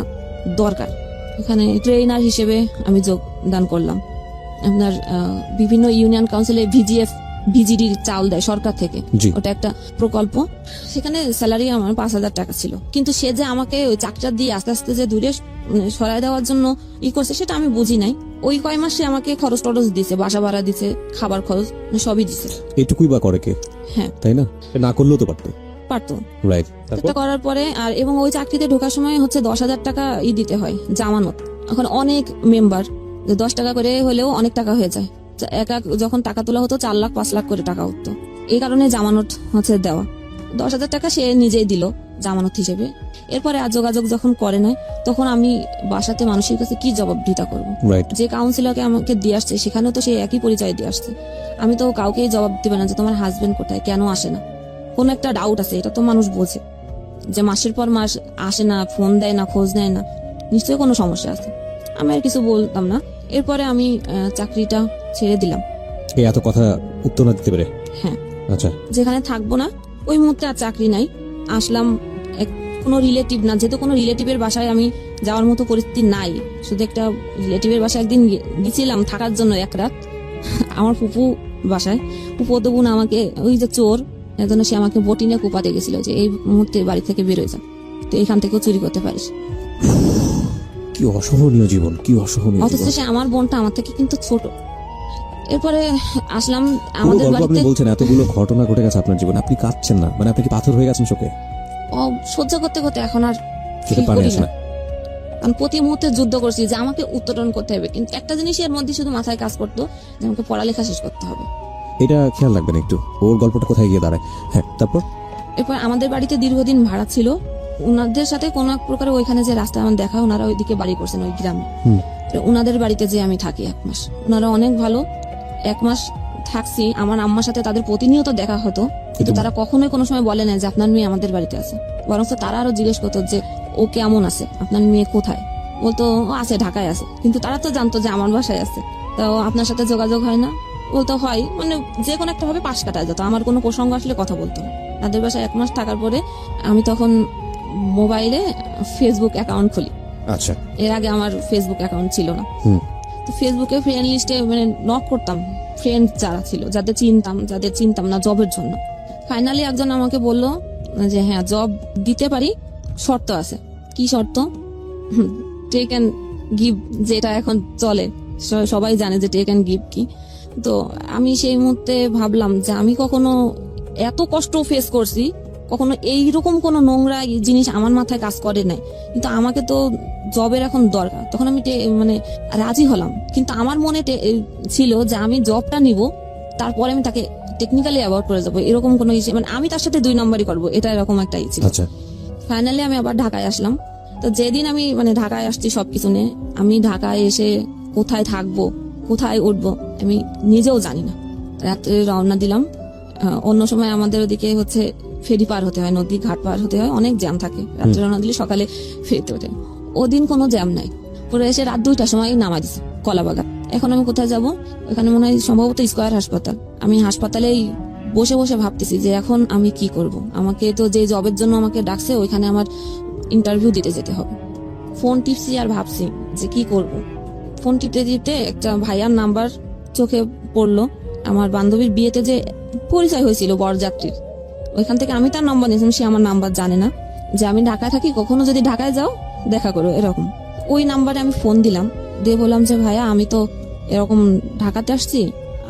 দরকার। এখানে ট্রেনার হিসেবে আমি যোগদান করলাম। আপনার বিভিন্ন ইউনিয়ন কাউন্সিলে ভিজিডি চাউল দেয় সরকার থেকে, জি। ওটা একটা প্রকল্প। সেখানে স্যালারি আমার 5,000 টাকা ছিল, কিন্তু সে যে আমাকে ওই চাকরিটা দিয়ে আস্তে আস্তে যে দূরে সরাই দেওয়ার জন্য করছে, সেটা আমি বুঝি নাই। ওই কয় মাস সে আমাকে খরচ টরচ দিছে, বাসা ভাড়া দিছে, খাবার খরচ সবই দিছে। এইটুকুই বা করে কে? হ্যাঁ, তাই না? না করলেও তো পারতো। রাইট। এটা করার পরে আর এবং ওই চাকরিতে ঢোকার সময় হচ্ছে 10,000 টাকা দিতে হয় জামানত। এখন অনেক মেম্বার, 10 টাকা করে হলেও অনেক টাকা হয়ে যায়। একা যখন টাকা তোলা হতো 4 লাখ 5 লাখ করে টাকা উঠতো। এই কারণে জামানত হচ্ছে দেওয়া। 10,000 টাকা সে নিজেই দিল জামানত হিসেবে। এরপরে আর যোগাযোগ যখন করে নাই, তখন আমি বাসাতে মানুষের কাছে কি জবাবদিহিতা করবো? রাইট। যে কাউন্সিলরকে আমাকে দিয়ে আসছে, সেখানেও তো সে একই পরিচয় দিয়ে আসছে। আমি তো কাউকেই জবাব দিবে না যে তোমার হাজবেন্ড কোথায়, কেন আসে না। কোন একটা ডাউট আছে, এটা তো মানুষ বোঝে, যে মাসের পর মাস আসে না, ফোন দেয় না, খোঁজ নেয় না, নিশ্চয়ই কোনো সমস্যা আছে। আমি আর কিছু বলতাম না। এরপরে আমি চাকরিটা ছেড়ে দিলাম। এই এত কথা উত্তর না দিতে পেরে? হ্যাঁ। আচ্ছা। যেখানে থাকবো না ওই মুহূর্তে আর চাকরি নাই। আসলাম কোনো রিলেটিভ না, যেহেতু কোনো রিলেটিভের বাসায় আমি যাওয়ার মতো পরিস্থিতি নাই। শুধু একটা রিলেটিভের বাসায় একদিন গেছিলাম থাকার জন্য 1 রাত, আমার ফুপু বাসায়। ফুপু তো বোন আমাকে ওই যে চোর, এর জন্য সে আমাকে বটিনে কোপাতে গেছিল যে এই মুহূর্তে বাড়ি থেকে বেরোয় যা, তো এখান থেকেও চুরি করতে পারিস। কি অসহনীয় জীবন, কি অসহনীয় অথচ জীবন। সে আমার বোনটা আমার থেকে কিন্তু ছোট। এরপরে আসলাম পুরো আমাদের গল্প আপনি বাড়িতে। বলছেন, এতগুলো ঘটনা ঘটে গেছে আপনার জীবনে, আপনি কাঁদছেন না? মানে আপনি কি পাথর হয়ে গেছেন চোখে? সহ্য করতে করতে এখন আর সেটা feel পারে করি আসে না। না। কারণ প্রতি মুহূর্তে যুদ্ধ করছি যে আমাকে উত্তরণ করতে হবে, কিন্তু একটা জিনিস এর মধ্যে শুধু মাথায় কাজ করতো যে আমাকে পড়ালেখা শেষ করতে হবে। এটা খেয়াল রাখবেন একটু, ওর গল্পটা কোথায় গিয়ে দাঁড়ায়। হ্যাঁ, তারপর? এরপর আমাদের বাড়িতে দীর্ঘদিন ভাড়া ছিল। ওনাদের সাথে কোন এক প্রকারে ওইখানে যে রাস্তা আমার দেখা, ওনারা ওইদিকে বাড়ি করছেন ওই গ্রামে। তো ওনাদের বাড়িতে যে আমি থাকি 1 মাস, ওনারা অনেক ভালো। 1 মাস থাকছি, আমার আম্মার সাথে তাদের প্রতিনিয়ত দেখা হতো, কিন্তু তারা কখনোই কোনো সময় বলে না যে আপনার মেয়ে আমাদের বাড়িতে আছে। বরং তারা আরো জিজ্ঞেস করতো যে ও কেমন আছে, আপনার মেয়ে কোথায়। বলতো ও আছে, ঢাকায় আছে, কিন্তু তারা তো জানতো যে আমার বাসায় আছে। তো আপনার সাথে যোগাযোগ হয় না? বলতো হয়, মানে যে কোনো একটা ভাবে পাশ কাটায় যেত, আমার কোনো প্রসঙ্গ আসলে কথা বলতো না। তাদের বাসায় 1 মাস থাকার পরে আমি তখন মোবাইলে ফেসবুক অ্যাকাউন্ট খুলি। আচ্ছা। এর আগে আমার ফেসবুক অ্যাকাউন্ট ছিল না। তো ফেসবুকে ফ্রেন্ড লিস্টে মানে নক করতাম ফ্রেন্ড যারা ছিল, যাদের চিনতাম না জবের জন্য। ফাইনালি একজন আমাকে বলল যে হ্যাঁ জব দিতে পারি, শর্ত আছে। কি শর্ত? টেক অ্যান্ড গিভ, যেটা এখন চলে, সবাই জানে যে টেক অ্যান্ড গিভ কি। তো আমি সেই মুহূর্তে ভাবলাম যে আমি কখনো এত কষ্ট ফেস করছি, কখনো এইরকম কোনো নোংরা জিনিস আমার মাথায় কাজ করে নাই। কিন্তু আমাকে তো জবের এখন দরকার, তখন আমি মানে রাজি হলাম। কিন্তু আমার মনে ছিল যে আমি জবটা নিব, তারপরে আমি তাকে টেকনিক্যালি অ্যাভয়েড করে যাবো, এরকম কোনো ইচ্ছে, মানে আমি তার সাথে 2 নম্বরই করবো, এটা এরকম একটা ইচ্ছে। আচ্ছা, ফাইনালি আমি আবার ঢাকায় আসলাম। তো যেদিন আমি মানে ঢাকায় আসছি সবকিছু নিয়ে, আমি ঢাকায় এসে কোথায় থাকবো, কোথায় উঠবো আমি নিজেও জানি না। রাত্রে রওনা দিলাম। অন্য সময় আমাদের ওদিকে হচ্ছে ফেরি পার হতে হয়, নদী ঘাট পার হতে হয়, অনেক জ্যাম থাকে। রাত্রে রওনা দিলে সকালে ফিরতে হতে, ওদিন কোনো জ্যাম নাই। পরে এসে রাত 2টার সময় নামা দিছে কলাবাগান। এখন আমি কোথায় যাব? এখানে মনে হয় সম্ভবত স্কয়ার হাসপাতাল। আমি হাসপাতালেই বসে বসে ভাবতেছি যে এখন আমি কি করব। আমাকে তো যে জবের জন্য আমাকে ডাকছে ওইখানে আমার ইন্টারভিউ দিতে যেতে হবে। ফোন টিপছি আর ভাবছি যে কি করব। ফোন টিপতে টিপতে একটা ভাইয়ার নাম্বার চোখে পড়লো। আমার বান্ধবীর বিয়েতে যে পরিচয় হয়েছিল বরযাত্রীর, ওইখান থেকে আমি তার নাম্বার নিয়েছিলাম। সে আমার নাম্বার জানে না, যে আমি ঢাকায় থাকি, কখনো যদি ঢাকায় যাও দেখা করো, এরকম। ওই নাম্বারে আমি ফোন দিলাম, দিয়ে বললাম যে ভাইয়া আমি তো এরকম ঢাকাতে আসছি,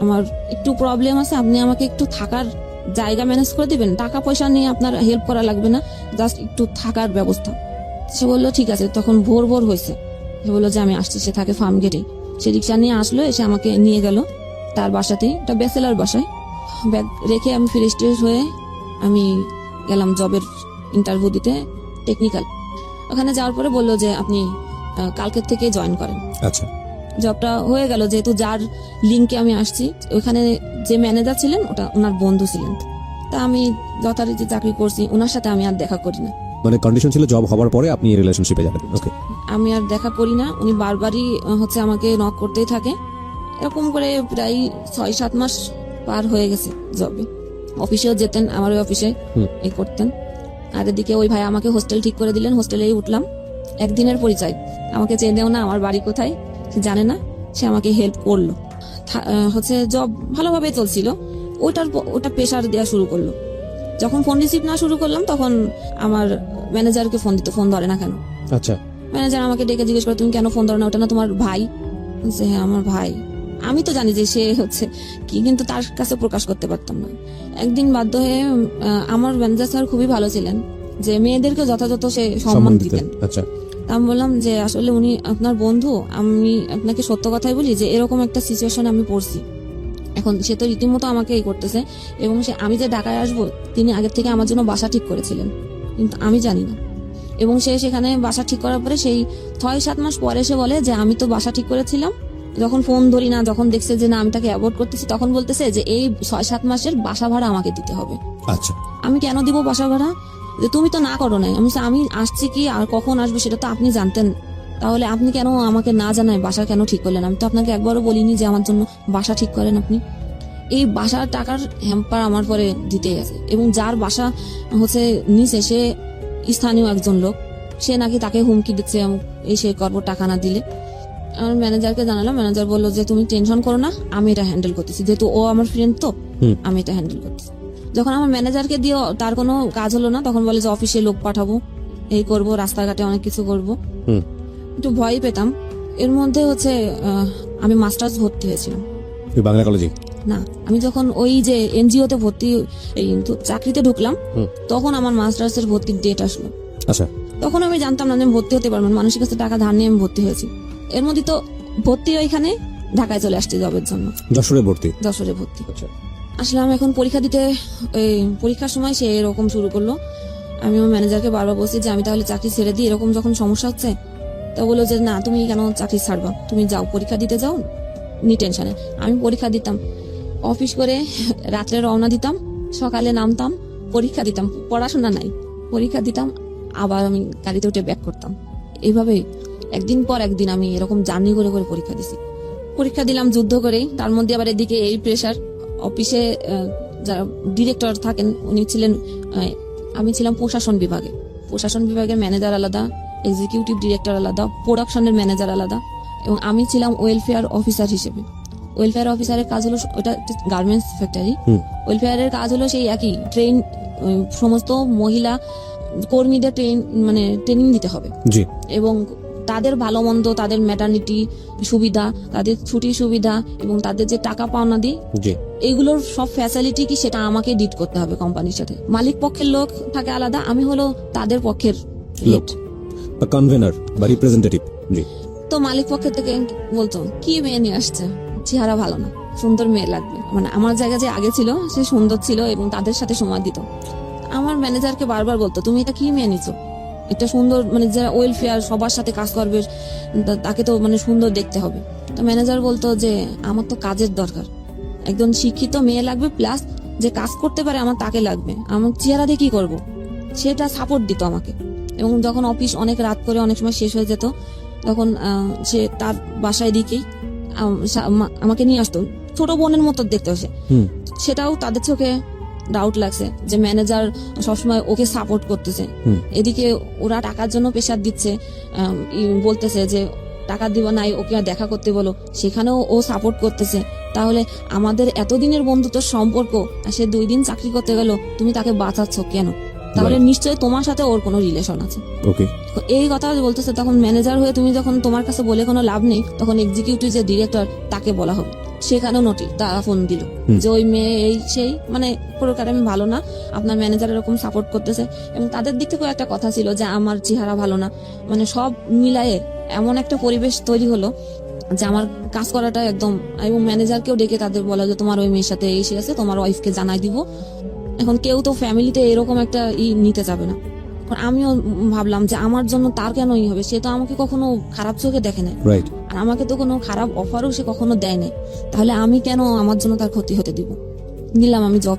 আমার একটু প্রবলেম আছে, আপনি আমাকে একটু থাকার জায়গা ম্যানেজ করে দিবেন, টাকা পয়সা নিয়ে আপনার হেল্প করা লাগবে না, জাস্ট একটু থাকার ব্যবস্থা। সে বললো ঠিক আছে। তখন ভোর ভোর হয়েছে। সে বললো যে আমি আসছি। সে থাকে ফার্ম গেটে। সে রিক্সা নিয়ে আসলো, এসে আমাকে নিয়ে গেল তার বাসাতেই, একটা ব্যাচেলার বাসায়। ব্যাগ রেখে আমি ফ্রেশ ট্রেশ হয়ে আমি গেলাম জবের ইন্টারভিউ দিতে, টেকনিক্যাল। ওখানে যাওয়ার পরে বললো যে আপনি কালকের থেকে জয়েন করেন। আচ্ছা, জবটা হয়ে গেল, যেহেতু যার লিঙ্কে আমি আসছি, ওইখানে যে ম্যানেজার ছিলেন ওটা ওনার বন্ধু ছিলেন। তা আমি যথারীতি চাকরি করছি, ওনার সাথে আমি আর দেখা করি না। মানে কন্ডিশন ছিল জব হওয়ার পরে আপনি রিলেশনশিপে যাবেন। ওকে, আমি আর দেখা করি না। উনি বারবারই হচ্ছে আমাকে নক করতেই থাকে। এরকম করে প্রায় 6-7 মাস পার হয়ে গেছে জবে। অফিসেও যেতেন, আমার ওই অফিসে এই করতেন। আর এদিকে ওই ভাই আমাকে হোস্টেল ঠিক করে দিলেন, হোস্টেলেই উঠলাম। একদিনের পরিচয়, আমাকে চেনেও না, আমার বাড়ি কোথায় সে জানে না, সে আমাকে হেল্প করলো। হচ্ছে জব ভালোভাবে চলছিল, ওটা প্রেশার দেওয়া শুরু করলো। যখন ফোন রিসিভ না শুরু করলাম, তখন আমার ম্যানেজারকে ফোন দিত, ফোন ধরে না কেন। আচ্ছা, ম্যানেজার আমাকে ডেকে জিজ্ঞেস করে তুমি কেন ফোন ধরো না, ওটা না তোমার ভাই? বলছে হ্যাঁ আমার ভাই। আমি তো জানি যে সে হচ্ছে কি, কিন্তু তার কাছে প্রকাশ করতে পারতাম না। একদিন বাধ্য হয়ে আমার ম্যানেজার স্যার খুবই ভালো ছিলেন, যে মেয়েদেরকে যথাযথ সে সম্মান দিতেন। আচ্ছা, আমি বললাম যে আসলে উনি আপনার বন্ধু, আমি আপনাকে সত্য কথাই বলি যে এরকম একটা সিচুয়েশনে আমি পড়ছি। এখন সে তো রীতিমতো আমাকে এই করতেছে, এবং সে আমি যে ঢাকায় আসবো তিনি আগের থেকে আমার জন্য বাসা ঠিক করেছিলেন, কিন্তু আমি জানি না। এবং সে সেখানে বাসা ঠিক করার পরে সেই 6-7 মাস পরে সে বলে যে আমি তো বাসা ঠিক করেছিলাম, যখন ফোন ধরি না, যখন দেখছে যে না আমি তাকে অ্যাভয়েড করতেছি, তখন বলতেছে যে এই 6-7 মাসের বাসা ভাড়া আমাকে দিতে হবে। আচ্ছা, আমি কেন দিব বাসা ভাড়া? যে তুমি তো না করো নাই। আমি আসছি কি আর কখন আসবো সেটা তো আপনি জানতেন, তাহলে আপনি কেন আমাকে না জানায় বাসা কেন ঠিক করলেন? আমি তো আপনাকে একবারও বলিনি যে আমার জন্য বাসা ঠিক করেন আপনি। এই বাসার টাকার হ্যাম্পার আমার পরে দিতেই আছে, এবং যার বাসা হচ্ছে নিচে সে স্থানীয় একজন লোক, সে নাকি তাকে হুমকি দিচ্ছে এই সে করবো টাকা না দিলে। আমার ম্যানেজারকে জানালাম, ম্যানেজার বললো যে তুমি টেনশন করো না, আমি এটা হ্যান্ডেল করতেছি, যেহেতু ও আমার ফ্রেন্ড তো আমি এটা হ্যান্ডেল করতেছি। যখন আমার ম্যানেজারকে দিয়ে তার কোনো কাজ হলো না, তখন বলে যে অফিসে লোক পাঠাবো, এই করব, রাস্তাঘাটে অনেক কিছু করবো। একটু ভয় পেতাম। এর মধ্যে হচ্ছে আমি মাস্টার্স ভর্তি হয়েছিলাম বাংলা কলেজে। না, আমি যখন ওই যে এনজিওতে ভর্তি চাকরিতে ঢুকলাম, তখন আমার মাস্টার্স এর ভর্তির ডেট আসলো। আচ্ছা, তখন আমি জানতাম না যে আমি ভর্তি হতে পারবো, মানুষের কাছে টাকা ধার নিয়ে আমি ভর্তি হয়েছি। এর মধ্যে তো ভর্তি ওইখানে ঢাকায় চলে আসছি জবের জন্য, যশোরে ভর্তি। আচ্ছা, আসলাম। এখন পরীক্ষা দিতে, এই পরীক্ষার সময় সে এরকম শুরু করলো। আমি আমার ম্যানেজারকে বারবার বলছি যে আমি তাহলে চাকরি ছেড়ে দিই, এরকম যখন সমস্যা হচ্ছে। তা বললো যে না, তুমি কেন চাকরি ছাড়বা, তুমি যাও পরীক্ষা দিতে যাও, নি টেনশনে। আমি পরীক্ষা দিতাম, অফিস করে রাত্রে রওনা দিতাম, সকালে নামতাম, পরীক্ষা দিতাম, পড়াশোনা নাই, পরীক্ষা দিতাম, আবার আমি গাড়িতে উঠে ব্যাক করতাম। এইভাবে একদিন পর একদিন আমি এরকম জার্নি করে করে পরীক্ষা দিছি। পরীক্ষা দিলাম যুদ্ধ করে, তার মধ্যে আবার এদিকে এই প্রেশার। অফিসে যারা ডিরেক্টর থাকেন উনি ছিলেন, আমি ছিলাম প্রশাসন বিভাগে। প্রশাসন বিভাগের ম্যানেজার আলাদা, এক্সিকিউটিভ ডিরেক্টর আলাদা, প্রোডাকশনের ম্যানেজার আলাদা, এবং আমি ছিলাম ওয়েলফেয়ার অফিসার হিসেবে। ওয়েলফেয়ার অফিসারের কাজ হলো, ওটা গার্মেন্টস ফ্যাক্টরি, ওয়েলফেয়ারের কাজ হলো সেই একই, সমস্ত মহিলা কর্মীদের ট্রেনিং দিতে হবে, এবং তাদের ভালো মন্দ, তাদের ম্যাটারনিটি সুবিধা, তাদের ছুটির সুবিধা এবং তাদের যে টাকা পাওনা দিই, জি এইগুলোর সব ফ্যাসিলিটি কি সেটা আমাকে ডিট করতে হবে কোম্পানির সাথে। মালিক পক্ষের লোক থাকে আলাদা, আমি হলো তাদের পক্ষের লোক হেড। বা কনভেনার বা রিপ্রেজেন্টেটিভ। জি তো মালিক পক্ষের থেকে বলতো কি মেয়ে নিয়ে আসছে, চেহারা ভালো না, সুন্দর মেয়ে লাগবে। মানে আমার জায়গা যে আগে ছিল সে সুন্দর ছিল এবং তাদের সাথে সময় দিত। আমার ম্যানেজারকে বারবার বলতো তুমি এটা কি মেয়ে নিছো, একটা সুন্দর মানে যারা ওয়েলফেয়ার সবার সাথে কাজ করবে তাকে তো মানে সুন্দর দেখতে হবে। তো ম্যানেজার বলতো যে আমার তো কাজের দরকার, একজন শিক্ষিত মেয়ে লাগবে, প্লাস যে কাজ করতে পারে আমার তাকে লাগবে, আমার চেহারা দিয়ে কি করবো, সেটা সাপোর্ট দিত আমাকে। এবং যখন অফিস অনেক রাত করে অনেক সময় শেষ হয়ে যেত, তখন সে তার বাসায় দিকেই আমাকে নিয়ে আসতো, ছোট বোনের মতো দেখতে আসে। হুম সেটাও তাদের চোখে ডাউট লাগছে যে ম্যানেজার সবসময় ওকে সাপোর্ট করতেছে, হুম এদিকে ওরা টাকার জন্য প্রেশার দিচ্ছে, বলতেছে যে টাকা দিব নাই, ওকে দেখা করতে বলো, সেখানেও ও সাপোর্ট করতেছে। তাহলে আমাদের এতদিনের বন্ধুত্ব সম্পর্ক, আর সে 2 দিন চাকরি করতে গেল, তুমি তাকে বাঁচাচ্ছ কেন? তাহলে Right. নিশ্চয়ই তোমার সাথে ওর কোনো রিলেশন আছে। ওকে তো এই কথা বলতেছে, তখন ম্যানেজার হয়ে তুমি যখন তোমার কাছে বলে কোনো লাভ নেই, তখন এক্সিকিউটিভ যে ডিরেক্টর তাকে বলা হবে। সেখানেও নোটিশ তারা ফোন দিল যে ওই মেয়ে এই সেই মানে প্রকারে ভালো না, আপনার ম্যানেজার এরকম সাপোর্ট করতেছে। এবং তাদের দিক থেকেও একটা কথা ছিল যে আমার চেহারা ভালো না, মানে সব মিলায়ে এমন একটা পরিবেশ তৈরি হলো যে আমার কাজ করাটা একদম। এবং ম্যানেজারকেও ডেকে তাদের বলা যে তোমার ওই মেয়ের সাথে এই সে আছে, তোমার ওয়াইফকে জানাই দিব। এখন কেউ তো ফ্যামিলিতে এরকম একটা নিতে যাবে না। এখন আমিও ভাবলাম যে আমার জন্য তার কেন হবে, সে তো আমাকে কখনো খারাপ চোখে দেখে নাই, রাইট আর আমাকে তো কোনো খারাপ অফারও সে কখনো দেয় নাই, তাহলে আমি কেন আমার জন্য তার ক্ষতি হতে দিব। নিলাম আমি জব